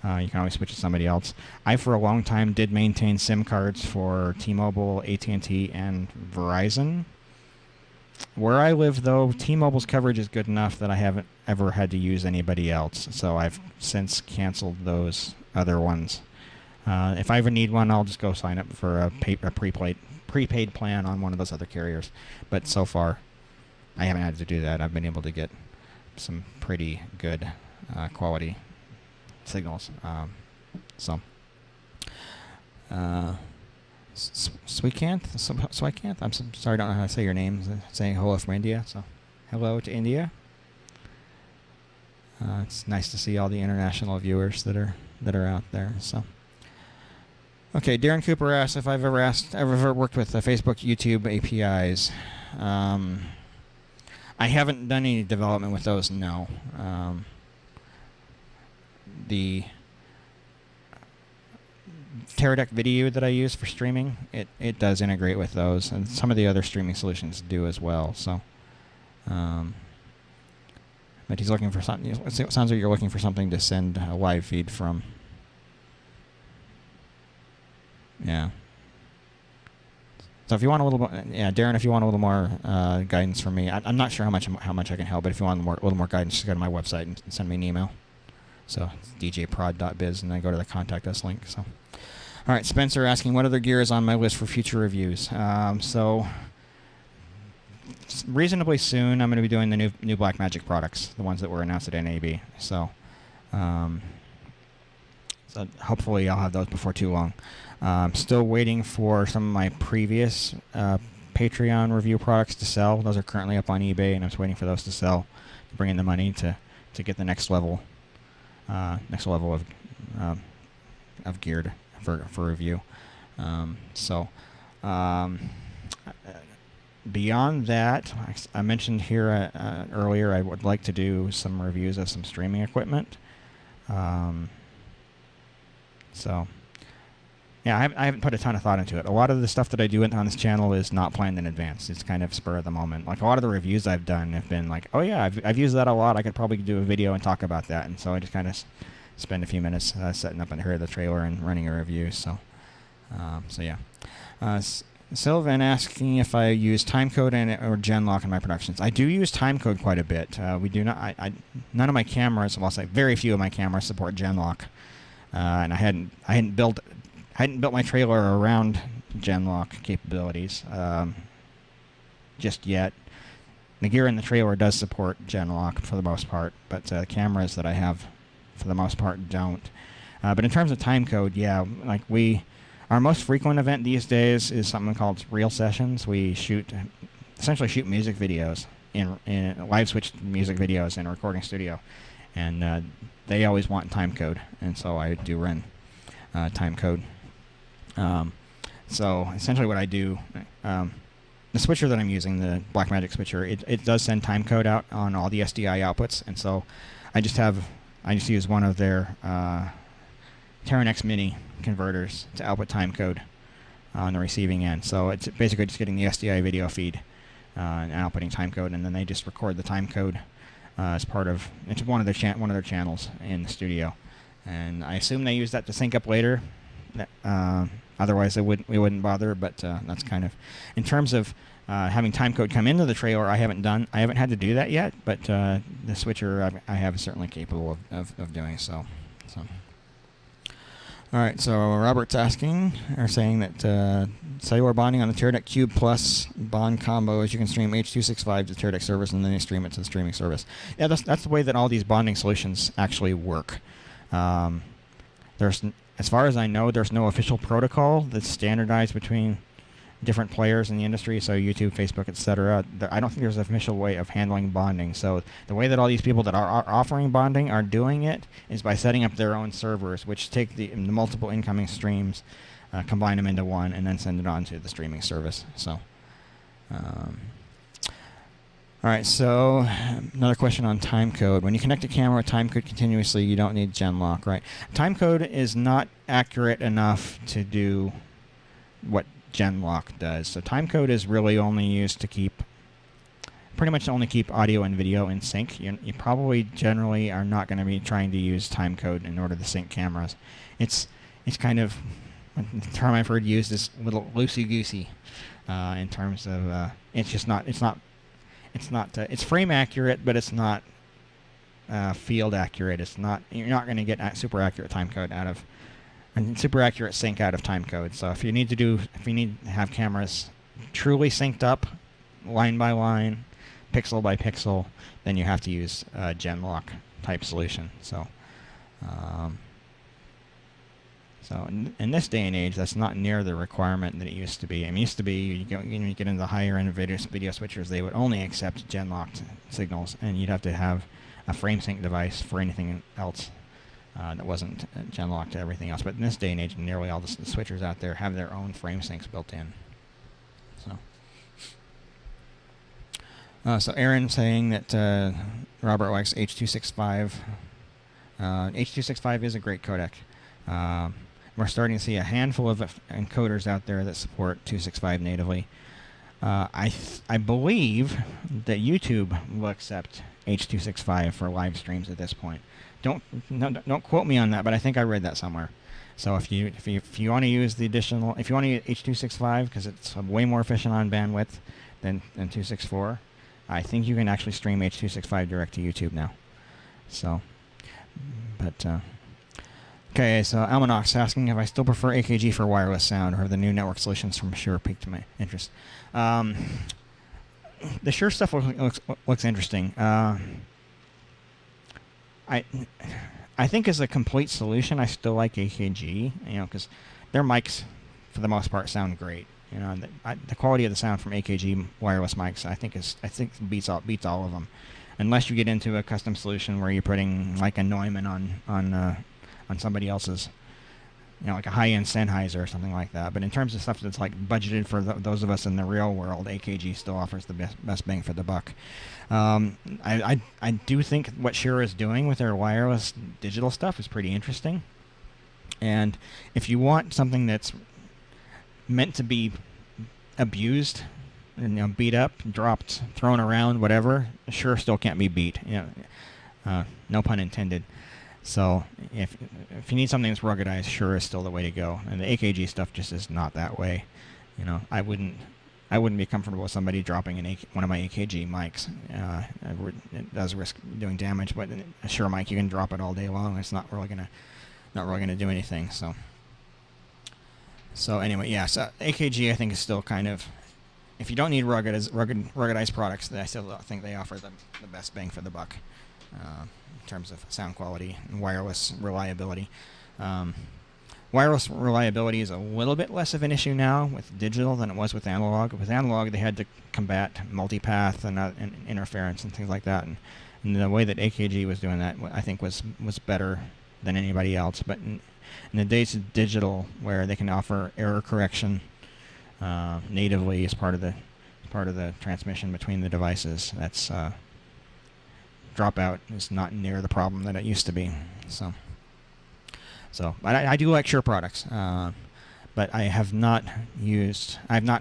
you can always switch to somebody else. I, for a long time, did maintain SIM cards for T-Mobile, AT&T, and Verizon. Where I live, though, T-Mobile's coverage is good enough that I haven't ever had to use anybody else. So I've since canceled those other ones. If I ever need one, I'll just go sign up for a prepaid plan on one of those other carriers. But so far, I haven't had to do that. I've been able to get some pretty good quality signals. Swikanth, I'm sorry, I don't know how to say your name. Saying hello from India, so hello to India. It's nice to see all the international viewers that are out there. So, okay, Darren Cooper asks if I've ever worked with Facebook, YouTube APIs. I haven't done any development with those. No. The Teradek video that I use for streaming, it does integrate with those, and some of the other streaming solutions do as well. So, but he's looking for something. It sounds like you're looking for something to send a live feed from. Yeah. So if you want a little more, Darren, if you want a little more guidance from me, I'm not sure how much I can help, but if you want a little more guidance, just go to my website and send me an email. So it's djprod.biz, and then go to the contact us link. So, all right, Spencer asking what other gear is on my list for future reviews. So reasonably soon, I'm going to be doing the new Blackmagic products, the ones that were announced at NAB. So, so hopefully I'll have those before too long. Still waiting for some of my previous Patreon review products to sell. Those are currently up on eBay, and I'm just waiting for those to sell to bring in the money to get the next level of gear for review. Beyond that, I mentioned here earlier, I would like to do some reviews of some streaming equipment. So, yeah, I haven't put a ton of thought into it. A lot of the stuff that I do on this channel is not planned in advance. It's kind of spur of the moment. Like, a lot of the reviews I've done have been like, oh yeah, I've used that a lot. I could probably do a video and talk about that. And so I just kind of spend a few minutes setting up and hear the trailer and running a review. So, yeah. Sylvan asking if I use Timecode or Genlock in my productions. I do use Timecode quite a bit. We do not. None of my cameras, well, I'll say very few of my cameras support Genlock, and I hadn't built my trailer around Genlock capabilities just yet. The gear in the trailer does support Genlock for the most part, but the cameras that I have, for the most part, don't. But in terms of Timecode, yeah, like our most frequent event these days is something called Real Sessions. We essentially shoot music videos in live switch music videos in a recording studio, and they always want Timecode, and so I do run Timecode. So essentially what I do, the switcher that I'm using, the Blackmagic switcher, it does send timecode out on all the SDI outputs, and so I just use one of their Terran X Mini converters to output timecode on the receiving end. So it's basically just getting the SDI video feed and outputting timecode, and then they just record the timecode as part of one of their channels in the studio. And I assume they use that to sync up later. Otherwise, we wouldn't bother. But that's kind of in terms of having timecode come into the trailer. I haven't had to do that yet. But the switcher I have is certainly capable of doing so. All right. So Robert's saying that cellular bonding on the Teradek Cube Plus bond combo is you can stream H.265 to the Teradek service and then you stream it to the streaming service. Yeah, that's the way that all these bonding solutions actually work. As far as I know, there's no official protocol that's standardized between different players in the industry, so YouTube, Facebook, etc. I don't think there's an official way of handling bonding. So the way that all these people that are offering bonding are doing it is by setting up their own servers, which take the multiple incoming streams, combine them into one, and then send it on to the streaming service. So, all right, so another question on timecode. When you connect a camera with timecode continuously, you don't need genlock, right? Timecode is not accurate enough to do what genlock does. So timecode is really only used to pretty much only keep audio and video in sync. You probably generally are not going to be trying to use timecode in order to sync cameras. It's kind of, the term I've heard used is a little loosey-goosey in terms of, it's frame accurate, but it's not field accurate. You're not going to get super accurate timecode out of, and super accurate sync out of timecode. So if you need to have cameras truly synced up, line by line, pixel by pixel, then you have to use a genlock type solution. So, in this day and age, that's not near the requirement that it used to be. I mean, it used to be you get into the higher end video switchers, they would only accept genlocked signals, and you'd have to have a frame sync device for anything else that wasn't genlocked to everything else. But in this day and age, nearly all the switchers out there have their own frame syncs built in. So Aaron saying that Robert likes H.265. H.265 is a great codec. We're starting to see a handful of encoders out there that support 265 natively. I believe that YouTube will accept H.265 for live streams at this point. Don't quote me on that, but I think I read that somewhere. So if you want to use if you want to use H.265 because it's way more efficient on bandwidth than 264, I think you can actually stream H.265 direct to YouTube now. So, but okay. So Almanax asking if I still prefer AKG for wireless sound, or have the new network solutions from Shure piqued my interest. The Shure stuff looks interesting. I think as a complete solution, I still like AKG, because their mics, for the most part, sound great. The quality of the sound from AKG wireless mics, I think beats all of them, unless you get into a custom solution where you're putting like a Neumann on somebody else's, like a high-end Sennheiser or something like that. But in terms of stuff that's like budgeted for those of us in the real world, AKG still offers the best bang for the buck. I do think what Shure is doing with their wireless digital stuff is pretty interesting. And if you want something that's meant to be abused, and beat up, dropped, thrown around, whatever, Shure still can't be beat. No pun intended. So if you need something that's ruggedized, Shure is still the way to go. And the AKG stuff just is not that way. I wouldn't be comfortable with somebody dropping one of my AKG mics. It does risk doing damage, but a Shure mic, you can drop it all day long. It's not really gonna do anything. So anyway, yeah. So AKG, I think, is still kind of, if you don't need ruggedized products, I still think they offer the best bang for the buck in terms of sound quality and wireless reliability. Wireless reliability is a little bit less of an issue now with digital than it was with analog. With analog, they had to combat multipath and interference and things like that. And the way that AKG was doing that, I think, was better than anybody else. But in the days of digital, where they can offer error correction natively as part of the transmission between the devices. That's dropout is not near the problem that it used to be. So, but I do like Shure products. But I have not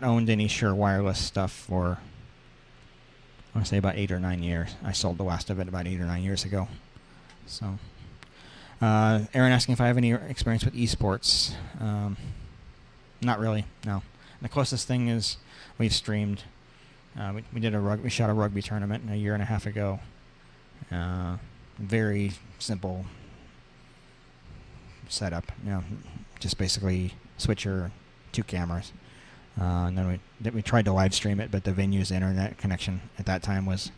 owned any Shure wireless stuff for, I want to say, about 8 or 9 years. I sold the last of it about 8 or 9 years ago. So, Aaron asking if I have any experience with esports. Not really, no. The closest thing is we've streamed. We shot a rugby tournament a year and a half ago. Very simple setup, just basically switcher, 2 cameras, and then we tried to live stream it, but the venue's internet connection at that time was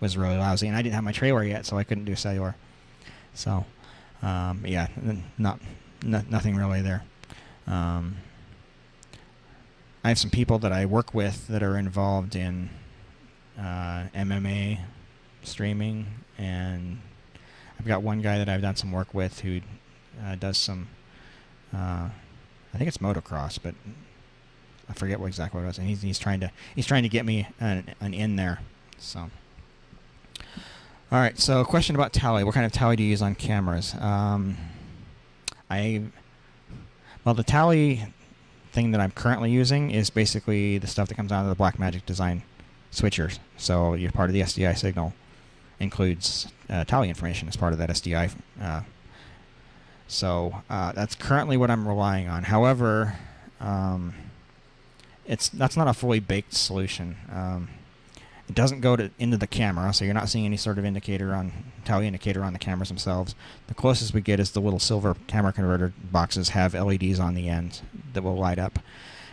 really lousy, and I didn't have my trailer yet, so I couldn't do cellular. So, nothing really there. I have some people that I work with that are involved in MMA streaming, and I've got one guy that I've done some work with who does some, I think it's motocross, but I forget exactly what it was. And he's trying to get me an in there. So, all right. So, question about tally. What kind of tally do you use on cameras? The tally thing that I'm currently using is basically the stuff that comes out of the Blackmagic Design switchers. So, you're part of the SDI signal includes tally information as part of that SDI. So that's currently what I'm relying on. However, that's not a fully baked solution. It doesn't go into the camera, so you're not seeing any sort of tally indicator on the cameras themselves. The closest we get is the little silver camera converter boxes have LEDs on the end that will light up.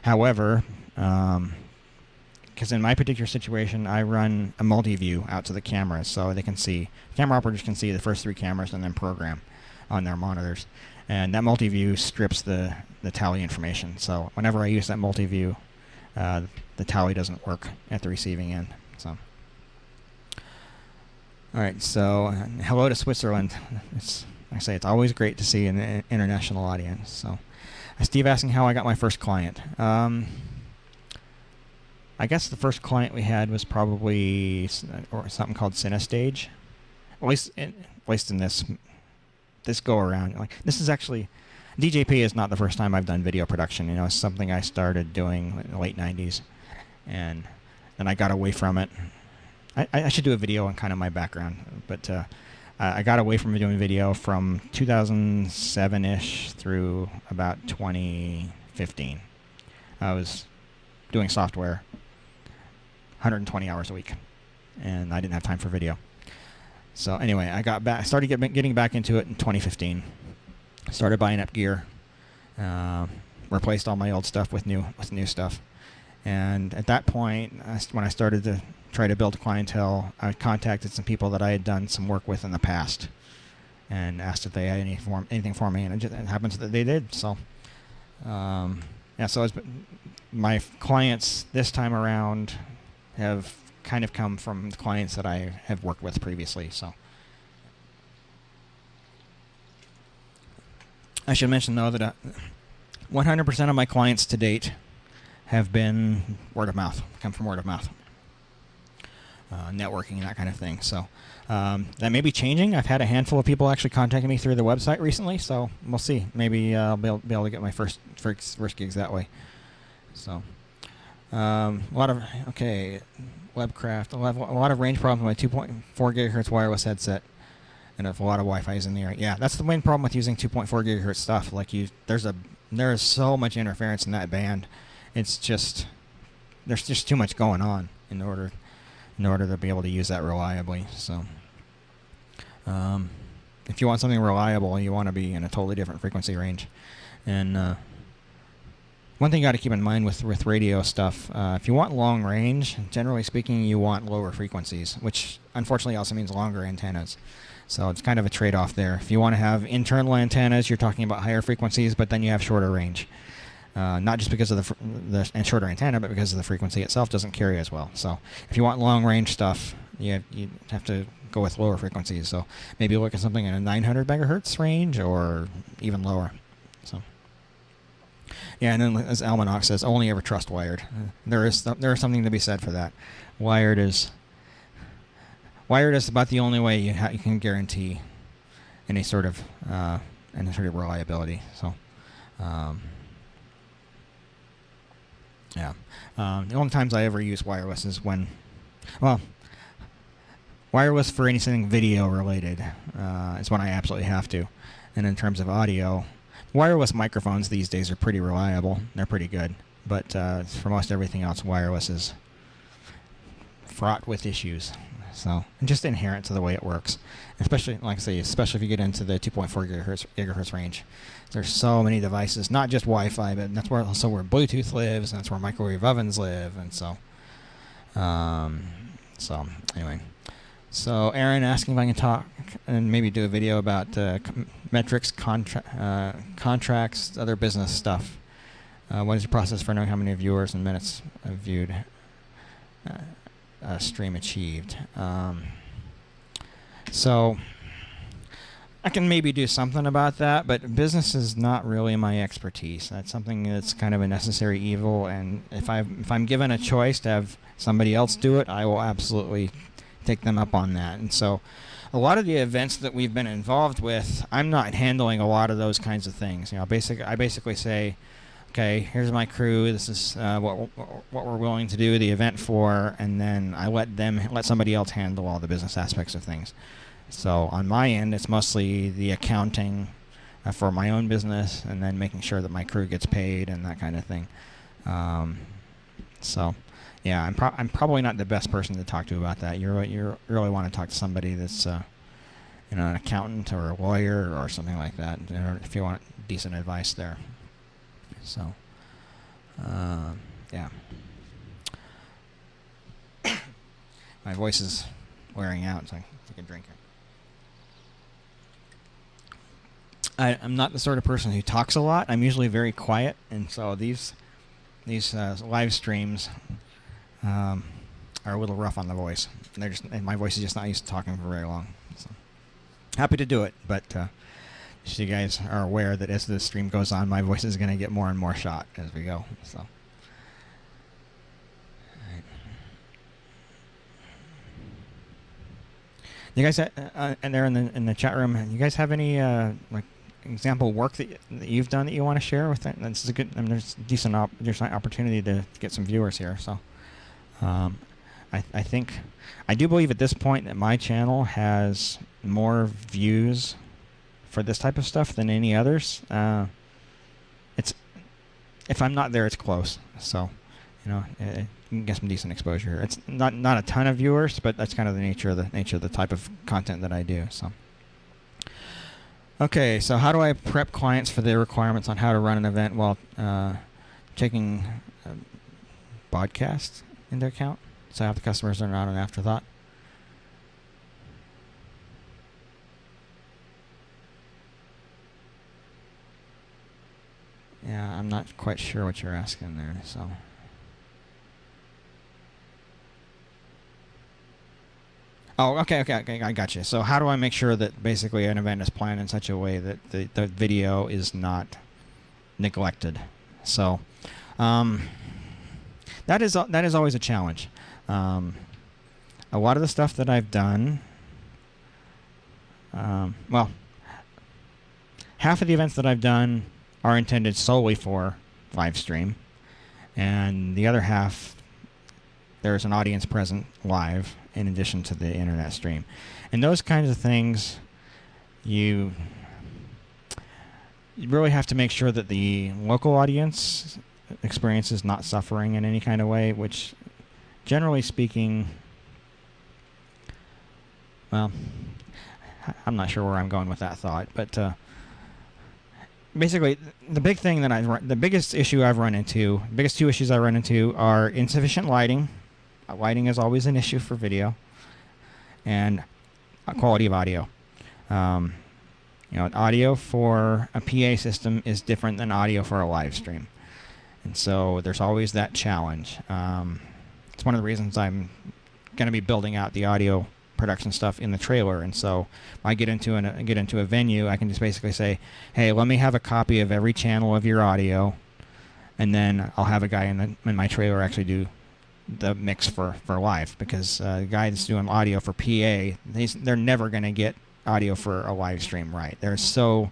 However, because in my particular situation, I run a multi-view out to the cameras, so camera operators can see the first 3 cameras and then program on their monitors. And that multi-view strips the tally information. So whenever I use that multi-view, the tally doesn't work at the receiving end. So, all right. So hello to Switzerland. Like I say, it's always great to see an international audience. So, Steve asking how I got my first client. I guess the first client we had was probably something called CineStage. At least in this go around. Like, this is actually, DJP is not the first time I've done video production. It's something I started doing in the late 90s, and then I got away from it. I should do a video on kind of my background, but I got away from doing video from 2007-ish through about 2015. I was doing software 120 hours a week, and I didn't have time for video. So anyway, I started getting back into it in 2015. Started buying up gear, replaced all my old stuff with new stuff. And at that point, when I started to try to build a clientele, I contacted some people that I had done some work with in the past, and asked if they had anything for me, and it happens that they did. So, so my clients this time around have kind of come from the clients that I have worked with previously. So I should mention, though, that 100% of my clients to date have been word of mouth, come from word of mouth, networking and that kind of thing. So that may be changing. I've had a handful of people actually contacting me through the website recently, so we'll see. Maybe I'll be able to get my first gigs that way. So a lot of Webcraft. A lot of range problems with my 2.4 gigahertz wireless headset, and if a lot of Wi-Fi is in the air. Yeah, that's the main problem with using 2.4 gigahertz stuff. Like there is so much interference in that band. It's just there's just too much going on in order to be able to use that reliably. So, if you want something reliable, you want to be in a totally different frequency range. And one thing you got to keep in mind with radio stuff, if you want long range, generally speaking, you want lower frequencies, which unfortunately also means longer antennas. So it's kind of a trade-off there. If you want to have internal antennas, you're talking about higher frequencies, but then you have shorter range. Not just because of the shorter antenna, but because of the frequency itself doesn't carry as well. So if you want long range stuff, you have to go with lower frequencies. So maybe look at something in a 900 megahertz range or even lower. So, Yeah, and then as Almanac says, only ever trust wired. There is something to be said for that. Wired is about the only way you can guarantee any sort of reliability. So, yeah. The only times I ever use wireless is when, well, wireless for anything video related is when I absolutely have to. And in terms of audio, wireless microphones these days are pretty reliable. They're pretty good. But for most everything else, wireless is fraught with issues. So, and just inherent to the way it works. Especially, like I say, especially if you get into the 2.4 gigahertz range. There's so many devices, not just Wi-Fi, but that's where Bluetooth lives, and that's where microwave ovens live, and so. So anyway, so Aaron asking if I can talk and maybe do a video about metrics, contracts, other business stuff. What is your process for knowing how many viewers and minutes viewed? Stream achieved. So I can maybe do something about that, but business is not really my expertise. That's something that's kind of a necessary evil, and if I'm given a choice to have somebody else do it, I will absolutely take them up on that. And so a lot of the events that we've been involved with, I'm not handling a lot of those kinds of things. I basically say, okay, here's my crew. This is what we're willing to do the event for, and then I let somebody else handle all the business aspects of things. So on my end, it's mostly the accounting for my own business, and then making sure that my crew gets paid and that kind of thing. So, yeah, I'm probably not the best person to talk to about that. You really want to talk to somebody that's an accountant or a lawyer or something like that, if you want decent advice there. So, yeah. My voice is wearing out, so I take a drink. I'm not the sort of person who talks a lot. I'm usually very quiet, and so these live streams are a little rough on the voice. And my voice is just not used to talking for very long. So, happy to do it, but so you guys are aware that as the stream goes on, my voice is going to get more and more shot as we go. So, right. You guys, and there in the chat room, you guys have any example work that you've done that you want to share with it? This is a good. There's decent opportunity to get some viewers here. So, I think I do believe at this point that my channel has more views for this type of stuff than any others. It's if I'm not there, it's close. So, you can get some decent exposure. It's not a ton of viewers, but that's kind of the nature of the type of content that I do. So, okay. So, how do I prep clients for their requirements on how to run an event while taking broadcast into account? So, have the customers are not an afterthought. Yeah, I'm not quite sure what you're asking there, so. Oh, okay, I got you. So how do I make sure that basically an event is planned in such a way that the video is not neglected? So that is always a challenge. A lot of the stuff that I've done, well, half of the events that I've done are intended solely for live stream, and the other half there's an audience present live in addition to the internet stream. And those kinds of things, you really have to make sure that the local audience experience is not suffering in any kind of way, which generally speaking, well, I'm not sure where I'm going with that thought, but basically, the biggest issue I've run into, biggest two issues I run into are insufficient lighting. Lighting is always an issue for video, and quality of audio. Audio for a PA system is different than audio for a live stream, and so there's always that challenge. It's one of the reasons I'm going to be building out the audio production stuff in the trailer, and so when I get into a venue, I can just basically say, hey, let me have a copy of every channel of your audio, and then I'll have a guy in my trailer actually do the mix for live, because the guy that's doing audio for PA, they're never going to get audio for a live stream right. They're so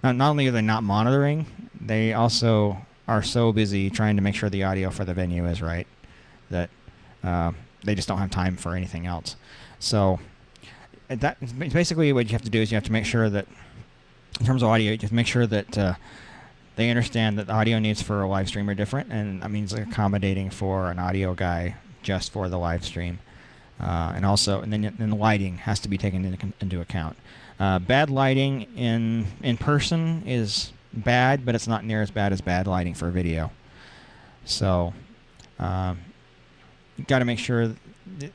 not only are they not monitoring, they also are so busy trying to make sure the audio for the venue is right that they just don't have time for anything else. So that basically what you have to do is you have to make sure that in terms of audio, you have to make sure that they understand that the audio needs for a live stream are different, and that means accommodating for an audio guy just for the live stream. And then the lighting has to be taken into account. Bad lighting in person is bad, but it's not near as bad lighting for video. So you've got to make sure that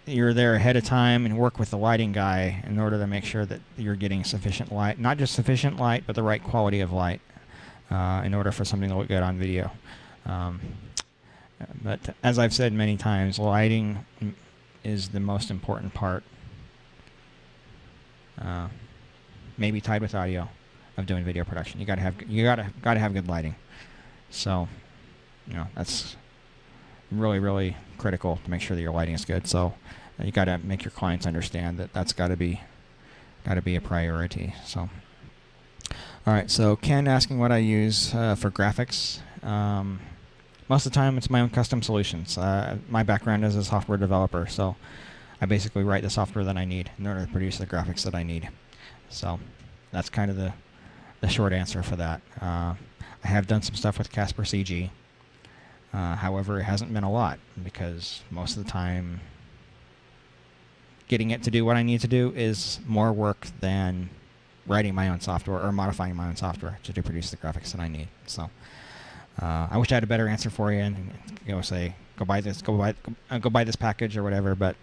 you're there ahead of time and work with the lighting guy in order to make sure that you're getting sufficient light, not just sufficient light, but the right quality of light in order for something to look good on video. But as I've said many times, lighting is the most important part, maybe tied with audio, of doing video production. You gotta have good lighting. So, that's really, really critical to make sure that your lighting is good. So you gotta make your clients understand that that's gotta be a priority. So, all right. So Ken asking what I use for graphics. Most of the time, it's my own custom solutions. My background is a software developer, so I basically write the software that I need in order to produce the graphics that I need. So that's kind of the short answer for that. I have done some stuff with Casper CG. However, it hasn't been a lot, because most of the time getting it to do what I need to do is more work than writing my own software or modifying my own software to produce the graphics that I need. So I wish I had a better answer for you and say go buy this package or whatever, but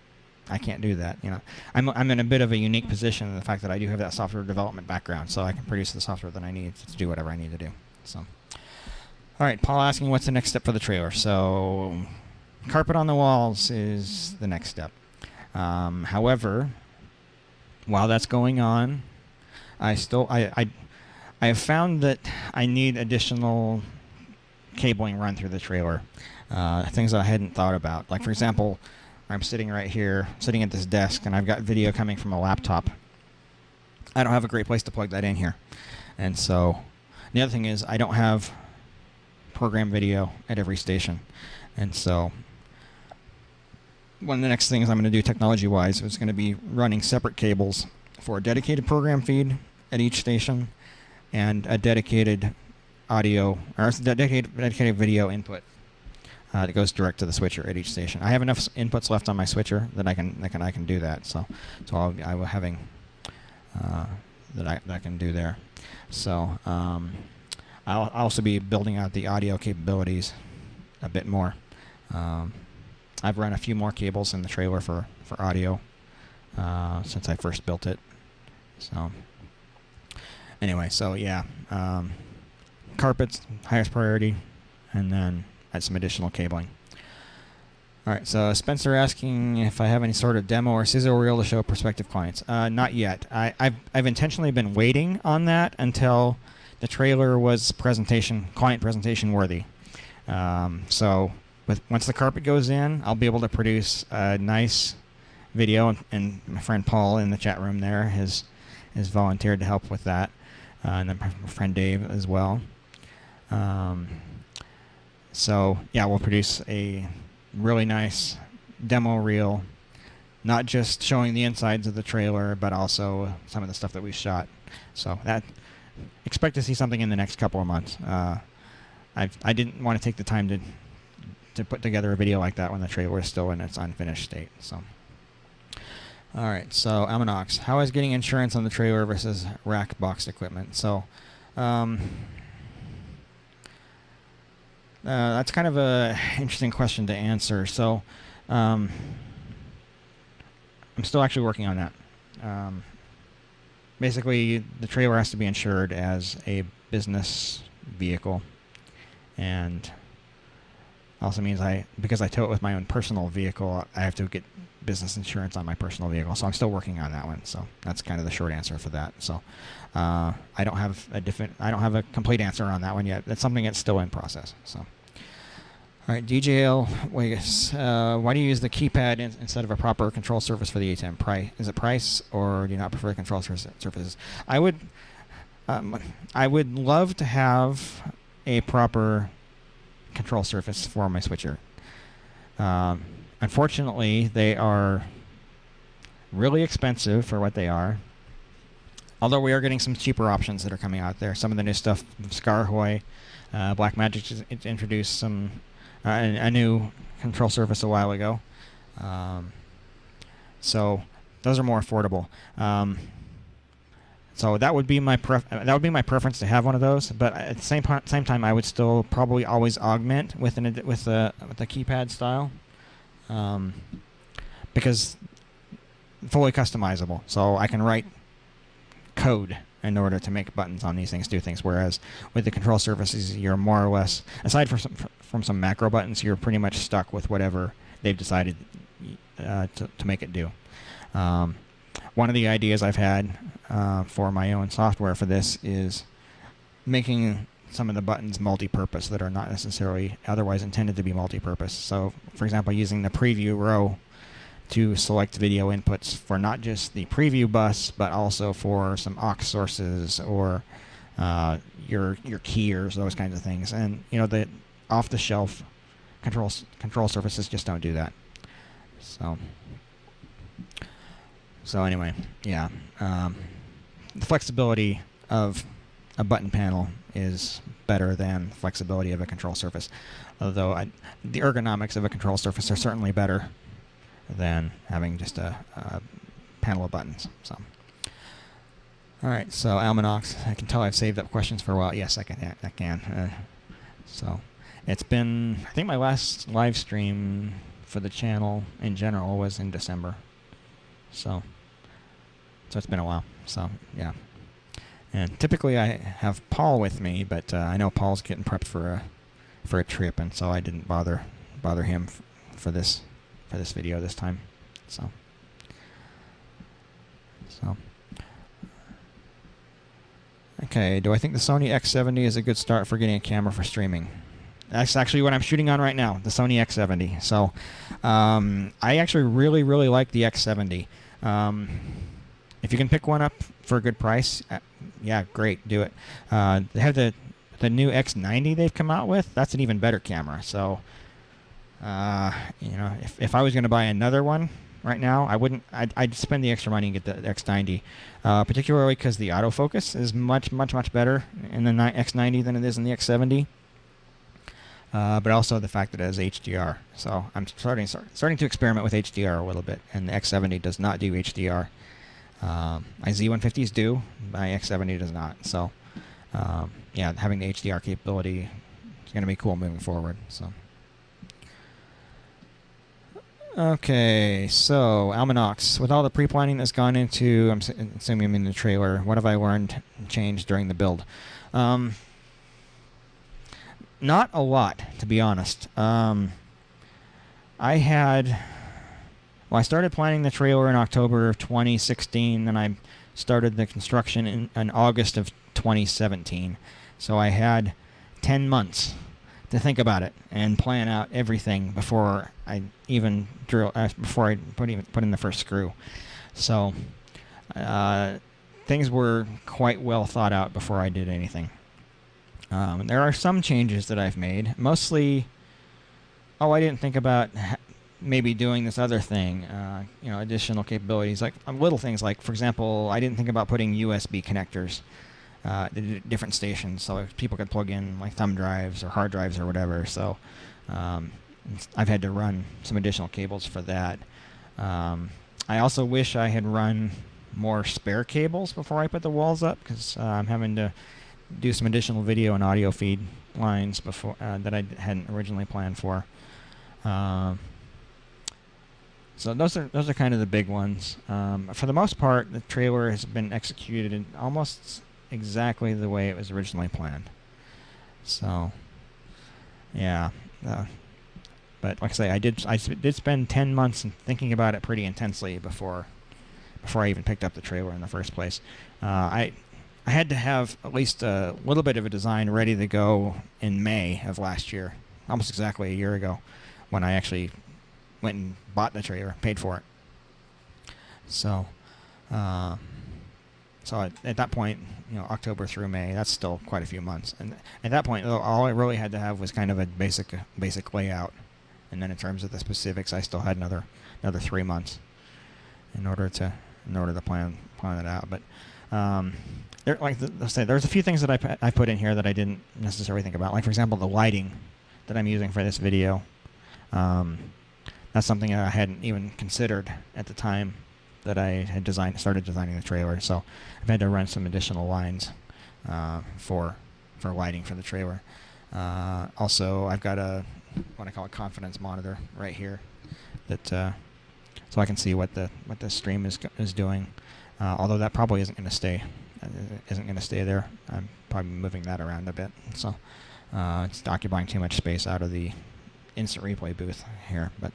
I can't do that. I'm in a bit of a unique position in the fact that I do have that software development background, so I can produce the software that I need to do whatever I need to do. So, all right, Paul asking what's the next step for the trailer. So, carpet on the walls is the next step. However, while that's going on, I have found that I need additional cabling run through the trailer. Things I hadn't thought about. Like, for example, I'm sitting right here, sitting at this desk, and I've got video coming from a laptop. I don't have a great place to plug that in here. And so the other thing is I don't have program video at every station. And so one of the next things I'm going to do technology-wise is going to be running separate cables for a dedicated program feed at each station and a dedicated audio or dedicated video input that goes direct to the switcher at each station. I have enough inputs left on my switcher that I can do that. So I will having that I can do there. So I'll also be building out the audio capabilities a bit more. I've run a few more cables in the trailer for audio since I first built it. So anyway, so yeah, carpets highest priority, and then add some additional cabling. All right, so Spencer asking if I have any sort of demo or sizzle reel to show prospective clients. Not yet. I've intentionally been waiting on that until the trailer was client presentation worthy. So once the carpet goes in, I'll be able to produce a nice video, and my friend Paul in the chat room there has volunteered to help with that, and then my friend Dave as well. So yeah, we'll produce a really nice demo reel, not just showing the insides of the trailer, but also some of the stuff that we shot. So expect to see something in the next couple of months. I didn't want to take the time to put together a video like that when the trailer is still in its unfinished state. So, all right. So Aminox, how is getting insurance on the trailer versus rack boxed equipment? So, that's kind of a interesting question to answer. So, I'm still actually working on that. Basically, the trailer has to be insured as a business vehicle, and also means because I tow it with my own personal vehicle, I have to get business insurance on my personal vehicle. So I'm still working on that one. So that's kind of the short answer for that. So I don't have a complete answer on that one yet. That's something that's still in process. So All right, DJL Vegas. Why do you use the keypad instead of a proper control surface for the A10? Is it price, or do you not prefer control surfaces? I would love to have a proper control surface for my switcher. Unfortunately, they are really expensive for what they are. Although we are getting some cheaper options that are coming out there. Some of the new stuff, Scarhoy, Blackmagic introduced some a new control surface a while ago. So those are more affordable. So that would be my preference to have one of those. But at the same time, I would still probably always augment with the keypad style, because fully customizable. So I can write code in order to make buttons on these things do things, whereas with the control surfaces, you're more or less, aside from some macro buttons, you're pretty much stuck with whatever they've decided to make it do. One of the ideas I've had for my own software for this is making some of the buttons multi-purpose that are not necessarily otherwise intended to be multi-purpose. So, for example, using the preview row to select video inputs for not just the preview bus, but also for some aux sources or your keyers, those kinds of things. And the off-the-shelf control surfaces just don't do that. So anyway, yeah, the flexibility of a button panel is better than the flexibility of a control surface. Although the ergonomics of a control surface are certainly better than having just a panel of buttons. So, all right. So Almanacs, I can tell I've saved up questions for a while. Yes, I can. So it's been, I think my last live stream for the channel in general was in December. So it's been a while. So yeah. And typically I have Paul with me, but I know Paul's getting prepped for a trip, and so I didn't bother him for this video this time. So okay, do I think the Sony X70 is a good start for getting a camera for streaming? That's actually what I'm shooting on right now, the Sony X70. So I actually really like the X70. If you can pick one up for a good price, yeah, great, do it. They have the new X90 they've come out with. That's an even better camera. So if I was going to buy another one right now, I'd spend the extra money and get the X90, particularly because the autofocus is much better in the X90 than it is in the X70. But also the fact that it has HDR. So I'm starting to experiment with HDR a little bit, and the X70 does not do HDR. My Z150s do, my X70 does not. So yeah, having the HDR capability is going to be cool moving forward. So. Okay, so Almanacs, with all the pre-planning that's gone into, I'm assuming in the trailer, what have I learned and changed during the build? Not a lot, to be honest. I started planning the trailer in October of 2016, and I started the construction in August of 2017. So I had 10 months to think about it and plan out everything before I even put in the first screw. So things were quite well thought out before I did anything. There are some changes that I've made. Mostly, I didn't think about maybe doing this other thing, additional capabilities, like little things like, for example, I didn't think about putting USB connectors to different stations so people could plug in like thumb drives or hard drives or whatever. So I've had to run some additional cables for that. I also wish I had run more spare cables before I put the walls up, because I'm having to do some additional video and audio feed lines before that I hadn't originally planned for. So those are kind of the big ones. For the most part, the trailer has been executed in almost exactly the way it was originally planned. So, yeah. But like I say, I did spend 10 months thinking about it pretty intensely before I even picked up the trailer in the first place. I had to have at least a little bit of a design ready to go in May of last year. almost exactly a year ago, when I actually went and bought the trailer, paid for it. So, at that point, October through May, that's still quite a few months. And at that point, all I really had to have was kind of a basic layout. And then in terms of the specifics, I still had another 3 months in order to plan it out. But there's a few things that I put in here that I didn't necessarily think about. Like, for example, the lighting that I'm using for this video. That's something that I hadn't even considered at the time that I had started designing the trailer. So I've had to run some additional lines for lighting for the trailer. Also, I've got what I call a confidence monitor right here, that so I can see what the stream is doing. Although that probably isn't going to stay there. I'm probably moving that around a bit. So it's occupying too much space out of the instant replay booth here. But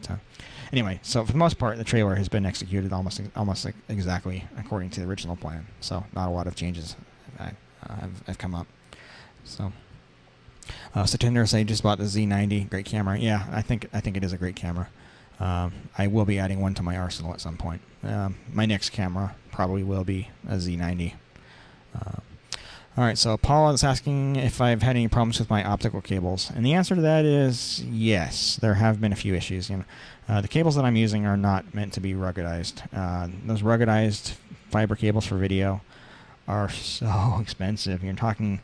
anyway, so for the most part, the trailer has been executed almost exactly according to the original plan. So not a lot of changes have come up. So Satinder say just bought the Z90, great camera. Yeah, I think it is a great camera. I will be adding one to my arsenal at some point. My next camera probably will be a Z90. All right, so Paul is asking if I've had any problems with my optical cables, and the answer to that is yes. There have been a few issues. The cables that I'm using are not meant to be ruggedized. Those ruggedized fiber cables for video are so expensive. You're talking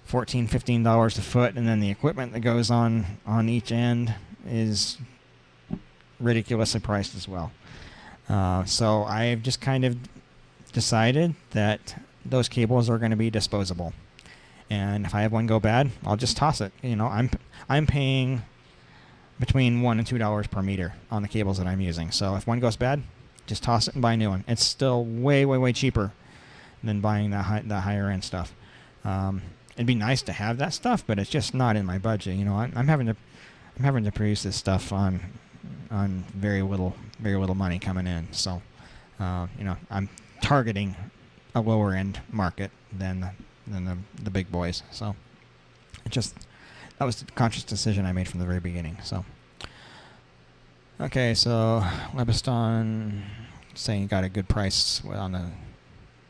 $14, $15 a foot, and then the equipment that goes on each end is ridiculously priced as well. So I've just kind of decided that those cables are going to be disposable, and if I have one go bad, I'll just toss it. I'm paying between $1 and $2 per meter on the cables that I'm using. So if one goes bad, just toss it and buy a new one. It's still way cheaper than buying the higher end stuff. It'd be nice to have that stuff, but it's just not in my budget. I'm having to produce this stuff on very little money coming in. So I'm targeting a lower end market than the big boys. So that was the conscious decision I made from the very beginning. So okay, so Lebeston saying you got a good price on the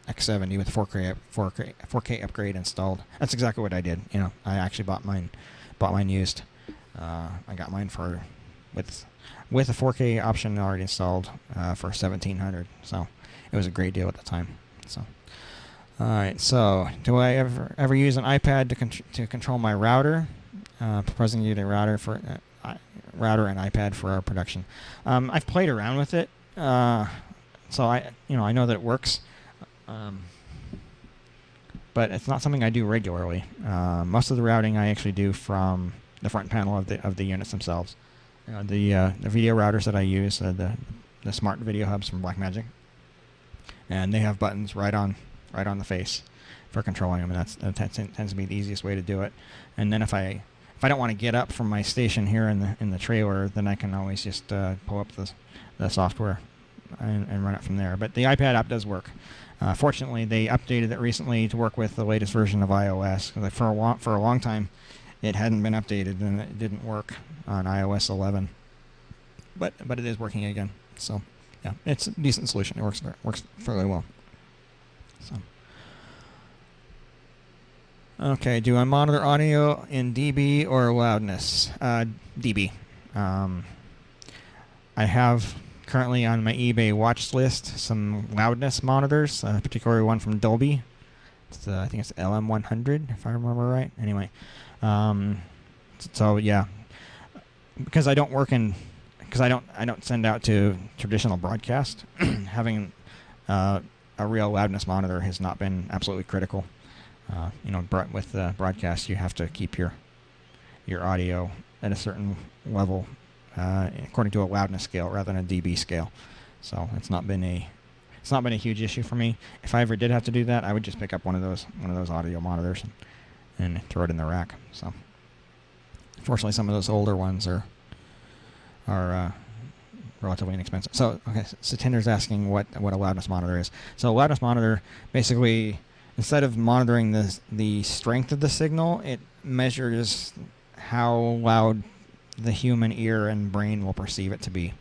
X70 with 4K upgrade installed. That's exactly what I did. I actually bought mine used. I got mine with a 4K option already installed for $1,700. So it was a great deal at the time. So, all right. So, do I ever use an iPad to control my router? Proposing to use a router and iPad for our production. I've played around with it, so I know that it works, but it's not something I do regularly. Most of the routing I actually do from the front panel of the units themselves. The video routers that I use, the smart video hubs from Blackmagic, and they have buttons right on the face for controlling them, and that tends to be the easiest way to do it. And then if I don't want to get up from my station here in the trailer, then I can always just pull up the software and run it from there. But the iPad app does work. Fortunately, they updated it recently to work with the latest version of iOS. For a long time, it hadn't been updated and it didn't work on iOS 11. But it is working again. So yeah, it's a decent solution. It works fairly well. So. Okay, do I monitor audio in dB or loudness? dB. I have currently on my eBay watch list some loudness monitors, particularly one from Dolby. I think it's LM100, if I remember right. Anyway, so yeah, because I don't send out to traditional broadcast, having a real loudness monitor has not been absolutely critical. With broadcast, you have to keep your audio at a certain level according to a loudness scale rather than a dB scale. So it's not been a huge issue for me. If I ever did have to do that, I would just pick up one of those audio monitors and throw it in the rack. So fortunately, some of those older ones are relatively inexpensive. So okay, so Tinder's asking what a loudness monitor is. So a loudness monitor basically, instead of monitoring the strength of the signal, it measures how loud the human ear and brain will perceive it to be.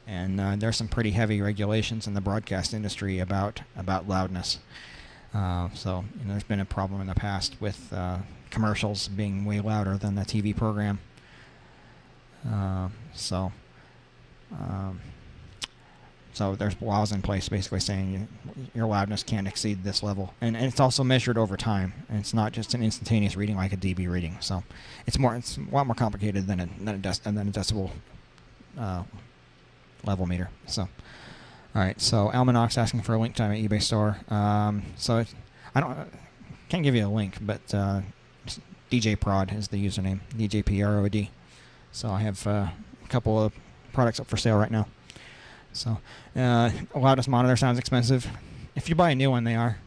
And there's some pretty heavy regulations in the broadcast industry about loudness. So there's been a problem in the past with commercials being way louder than the TV program. So there's laws in place basically saying your loudness can't exceed this level, and it's also measured over time. And it's not just an instantaneous reading like a dB reading. So it's a lot more complicated than a decibel level meter. So all right. So Almanox asking for a link to my eBay store. So can't give you a link, but DJ Prod is the username, DJPROD. So I have a couple of products up for sale right now. So loudest monitor sounds expensive. If you buy a new one, they are.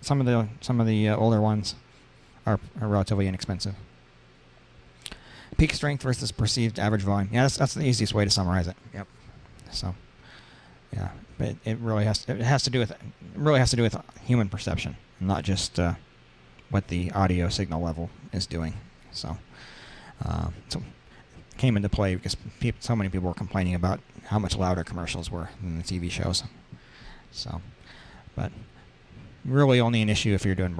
Some of the older ones are relatively inexpensive. Peak strength versus perceived average volume. Yeah, that's the easiest way to summarize it. Yep. So yeah, but it has to do with human perception, not just what the audio signal level is doing. So came into play because so many people were complaining about how much louder commercials were than the TV shows. So, but really only an issue if you're doing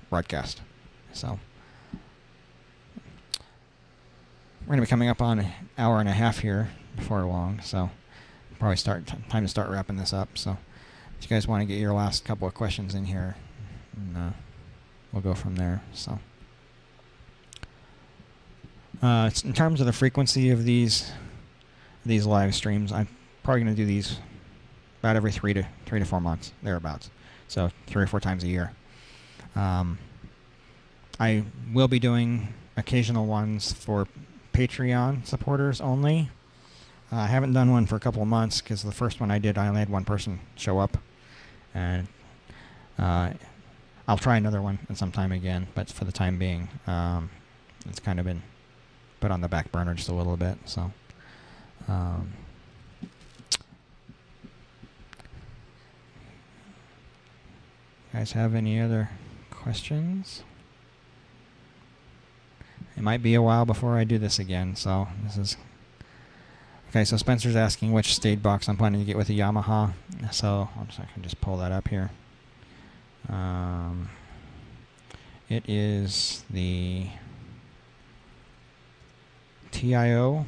broadcast. So we're going to be coming up on an hour and a half here before long. So probably time to start wrapping this up. So if you guys want to get your last couple of questions in here, and, we'll go from there. So. In terms of the frequency of these live streams, I'm probably going to do these about every 3 to 4 months, thereabouts. So 3 or 4 times a year. I will be doing occasional ones for Patreon supporters only. I haven't done one for a couple of months because the first one I did, I only had one person show up, and I'll try another one at some time again. But for the time being, it's kind of been put on the back burner just a little bit. So guys have any other questions? It might be a while before I do this again, so this is okay. So Spencer's asking which stage box I'm planning to get with the Yamaha. So I can just pull that up here. It is the TIO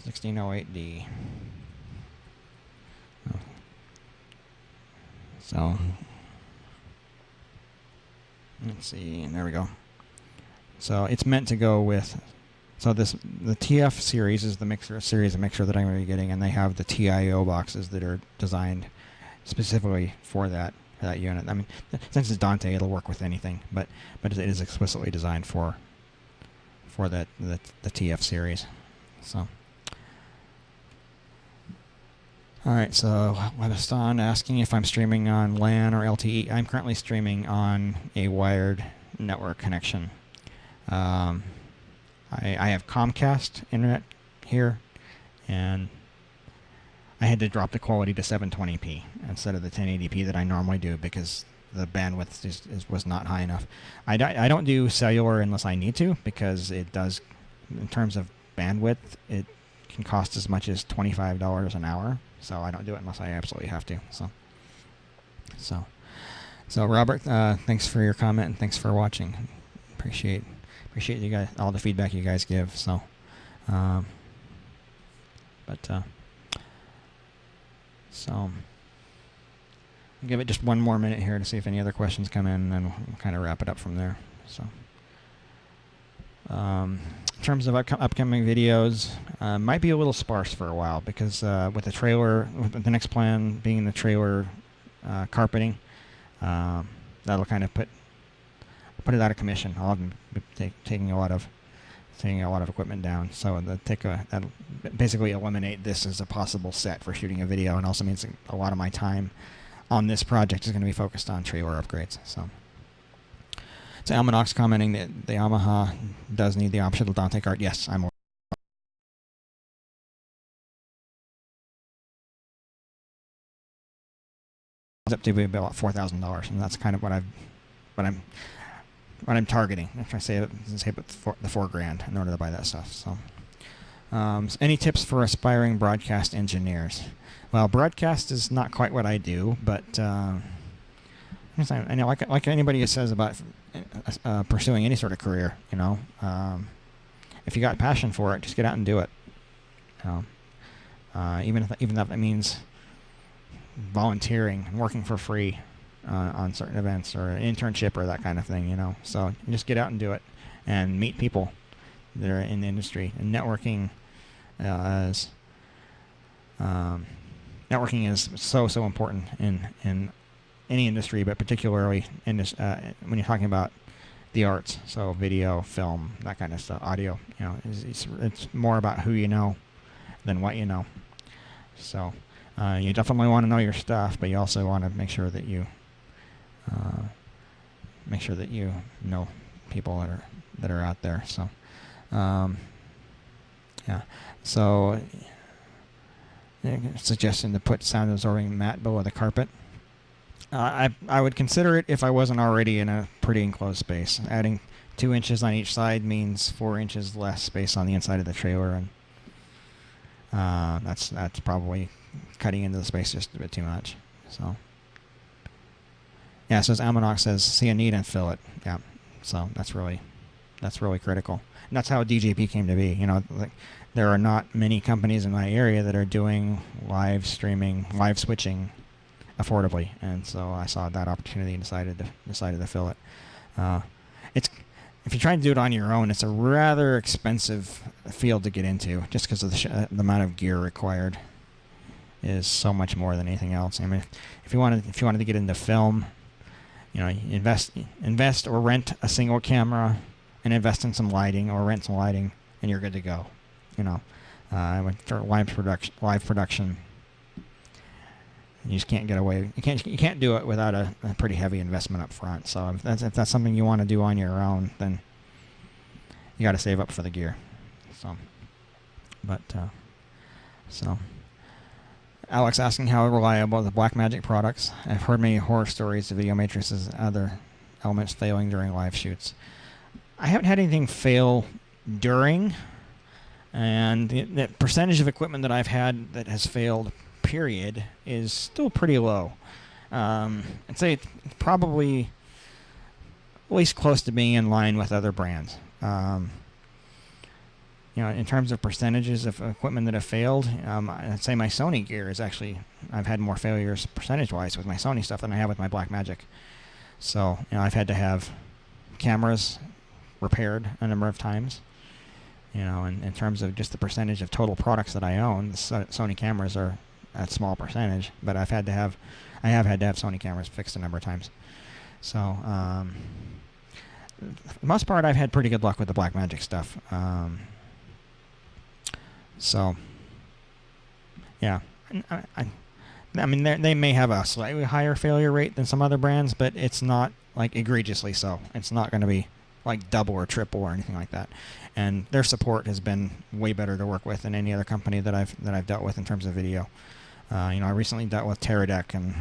1608D. So let's see, and there we go. So it's meant to go with. So the TF series is the series of mixer that I'm going to be getting, and they have the TIO boxes that are designed specifically for that unit. I mean, since it's Dante, it'll work with anything, but it is explicitly designed for the TF series. So all right, so Webaston asking if I'm streaming on LAN or LTE. I'm currently streaming on a wired network connection. I have Comcast internet here, and I had to drop the quality to 720p instead of the 1080p that I normally do because the bandwidth was not high enough. I don't do cellular unless I need to, because it does, in terms of bandwidth, it can cost as much as $25 an hour. So I don't do it unless I absolutely have to. So Robert, thanks for your comment and thanks for watching. Appreciate you guys, all the feedback you guys give. So, so I'll give it just one more minute here to see if any other questions come in, and then we'll kind of wrap it up from there. So, in terms of upcoming videos, might be a little sparse for a while because with the trailer, with the next plan being the trailer carpeting, that'll kind of put it out of commission. I'll have be taking a lot of equipment down, so that'll basically eliminate this as a possible set for shooting a video, and also means a lot of my time on this project is going to be focused on trailer upgrades. So Almanox commenting that the Yamaha does need the optional Dante cart. Yes, I'm aware. It's up to be about $4,000, and that's kind of what I'm what I'm targeting. If I say the $4,000 in order to buy that stuff. So, any tips for aspiring broadcast engineers? Well, broadcast is not quite what I do, but I know, like anybody says about pursuing any sort of career, if you got passion for it, just get out and do it. Even if that means volunteering and working for free on certain events or an internship or that kind of thing, So you just get out and do it and meet people that are in the industry. And networking is so important in any industry, but particularly when you're talking about the arts, so video, film, that kind of stuff, audio. It's more about who you know than what you know. So you definitely want to know your stuff, but you also want to make sure that you know people that are out there. So So suggesting to put sound absorbing mat below the carpet. I would consider it if I wasn't already in a pretty enclosed space. Adding 2 inches on each side means 4 inches less space on the inside of the trailer, and that's probably cutting into the space just a bit too much. So yeah, so as Amanox says, see a need and fill it. Yeah, so that's really critical, and that's how DJP came to be. There are not many companies in my area that are doing live streaming, live switching affordably, and so I saw that opportunity and decided to fill it. If you try to do it on your own, it's a rather expensive field to get into, just because of the amount of gear required is so much more than anything else. I mean, if you wanted to get into film, invest or rent a single camera and invest in some lighting or rent some lighting, and you're good to go. For live production, you just can't get away. You can't do it without a pretty heavy investment up front. So if that's something you want to do on your own, then you got to save up for the gear. So Alex asking how reliable are the Blackmagic products. I've heard many horror stories of video matrices and other elements failing during live shoots. I haven't had anything fail during, and the percentage of equipment that I've had that has failed, period, is still pretty low. I'd say it's probably at least close to being in line with other brands. In terms of percentages of equipment that have failed, I'd say my Sony gear is actually, I've had more failures percentage-wise with my Sony stuff than I have with my Blackmagic. So, I've had to have cameras repaired a number of times. In terms of just the percentage of total products that I own, the Sony cameras are a small percentage, but I have had to have Sony cameras fixed a number of times. So, for the most part, I've had pretty good luck with the Blackmagic stuff. So, yeah, I mean, they may have a slightly higher failure rate than some other brands, but it's not like egregiously so. It's not going to be like double or triple or anything like that. And their support has been way better to work with than any other company that I've dealt with in terms of video. I recently dealt with Teradek, and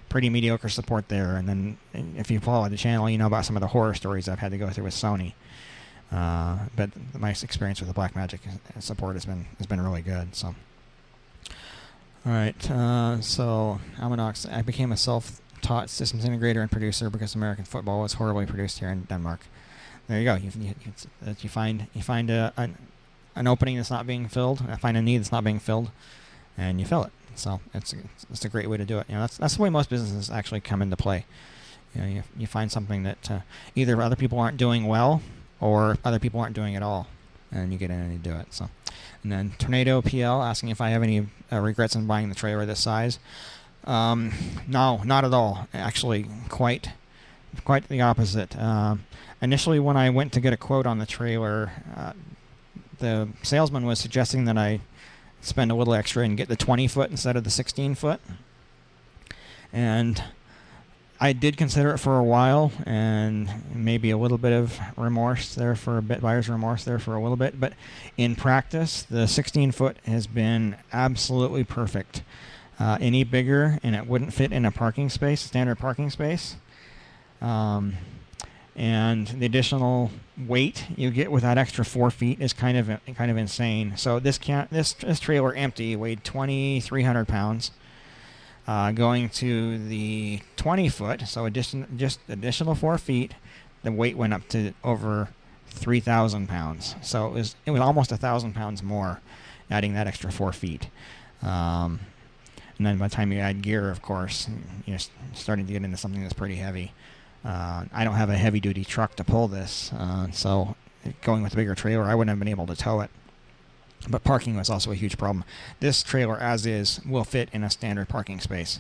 pretty mediocre support there. And then if you follow the channel, you know about some of the horror stories I've had to go through with Sony. But my experience with the Blackmagic support has been really good. So, all right. So Amanox, I became a self-taught systems integrator and producer because American football was horribly produced here in Denmark. There you go. You find an opening that's not being filled. Find a need that's not being filled, and you fill it. So it's a great way to do it. That's the way most businesses actually come into play. You find something that either other people aren't doing well, or other people aren't doing it all, and you get in and you do it. So, and then Tornado PL asking if I have any regrets in buying the trailer this size. No, not at all. Actually, quite the opposite. Initially, when I went to get a quote on the trailer, the salesman was suggesting that I spend a little extra and get the 20-foot instead of the 16-foot. And I did consider it for a while, and maybe a little bit of remorse there for a bit, buyer's remorse there for a little bit. But in practice, the 16-foot has been absolutely perfect. Any bigger, and it wouldn't fit in a parking space, standard parking space. and the additional weight you get with that extra 4 feet is kind of insane. So this trailer empty weighed 2,300 pounds. Going to the 20 foot, so just additional 4 feet, the weight went up to over 3,000 pounds. So it was almost 1,000 pounds more, adding that extra 4 feet. And then by the time you add gear, of course, you're starting to get into something that's pretty heavy. I don't have a heavy-duty truck to pull this, so going with a bigger trailer, I wouldn't have been able to tow it. But parking was also a huge problem. This trailer, as is, will fit in a standard parking space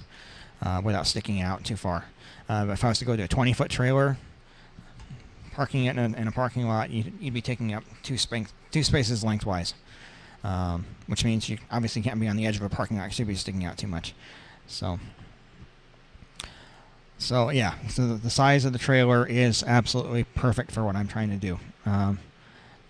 without sticking out too far. But if I was to go to a 20-foot trailer, parking it in a parking lot, you'd be taking up two spaces lengthwise, which means you obviously can't be on the edge of a parking lot. You should be sticking out too much. So yeah, so the size of the trailer is absolutely perfect for what I'm trying to do.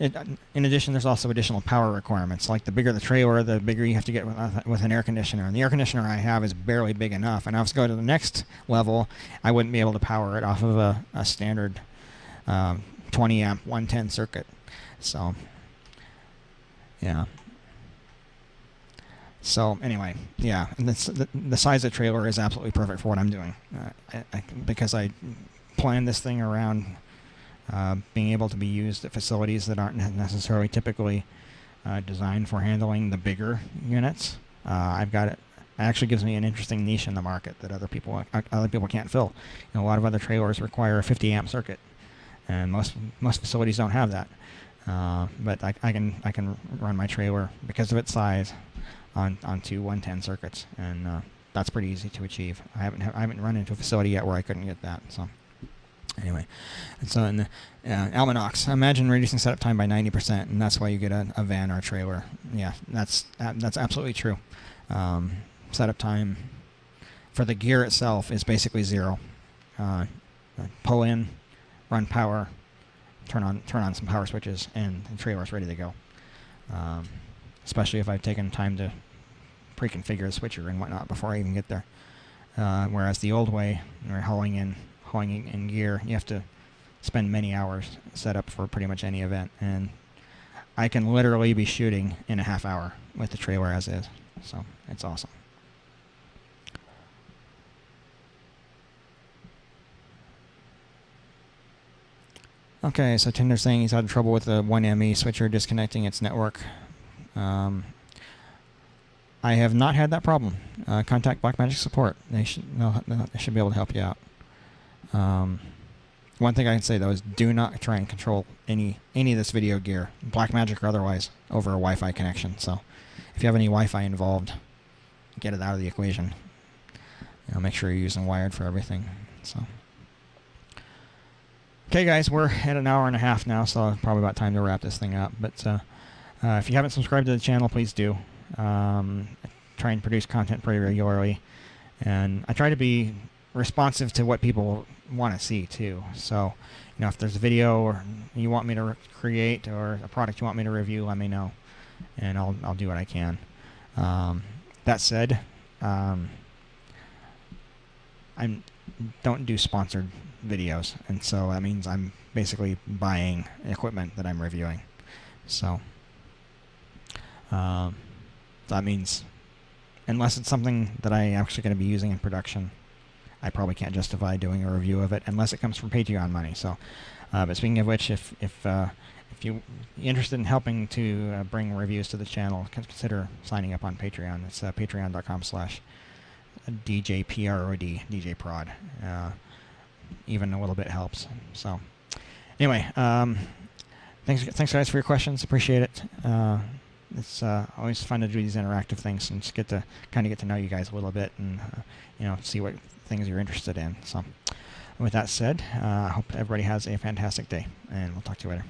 In addition, there's also additional power requirements. Like the bigger the trailer, the bigger you have to get with an air conditioner. And the air conditioner I have is barely big enough. And if I was to go to the next level, I wouldn't be able to power it off of a standard 20 amp 110 circuit. So yeah. So anyway, yeah, the size of the trailer is absolutely perfect for what I'm doing, because I planned this thing around being able to be used at facilities that aren't necessarily typically designed for handling the bigger units. I've got it. It actually gives me an interesting niche in the market that other people can't fill. A lot of other trailers require a 50 amp circuit, and most facilities don't have that. But I can run my trailer because of its size on two 110 circuits, and that's pretty easy to achieve. I haven't run into a facility yet where I couldn't get that. So anyway, so in the Almanacs, imagine reducing setup time by 90%, and that's why you get a van or a trailer. Yeah, that's absolutely true. Setup time for the gear itself is basically zero. Pull in, run power, turn on some power switches, and the trailer's ready to go. Especially if I've taken time to pre-configure the switcher and whatnot before I even get there. Whereas the old way, where hauling in gear, you have to spend many hours set up for pretty much any event, and I can literally be shooting in a half hour with the trailer as is. So it's awesome. Okay, so Tinder's saying he's had trouble with the 1ME switcher disconnecting its network. I have not had that problem. Contact Blackmagic support. They should be able to help you out. One thing I can say though is do not try and control any of this video gear, Blackmagic or otherwise, over a Wi-Fi connection. So if you have any Wi-Fi involved, get it out of the equation. Make sure you're using wired for everything. So. Okay, guys, we're at an hour and a half now, so probably about time to wrap this thing up. But if you haven't subscribed to the channel, please do. I try and produce content pretty regularly, and I try to be responsive to what people want to see too. So, if there's a video or you want me to create or a product you want me to review, let me know, and I'll do what I can. That said, I don't do sponsored videos, and so that means I'm basically buying equipment that I'm reviewing. So that means unless it's something that I'm actually going to be using in production, I probably can't justify doing a review of it unless it comes from Patreon money. So, but speaking of which, if you're interested in helping to bring reviews to the channel, consider signing up on Patreon. It's patreon.com/DJPROD, DJProd. Even a little bit helps. So, anyway, thanks guys for your questions. Appreciate it. It's always fun to do these interactive things and just get to know you guys a little bit and see what things you're interested in. So, with that said, I hope everybody has a fantastic day, and we'll talk to you later.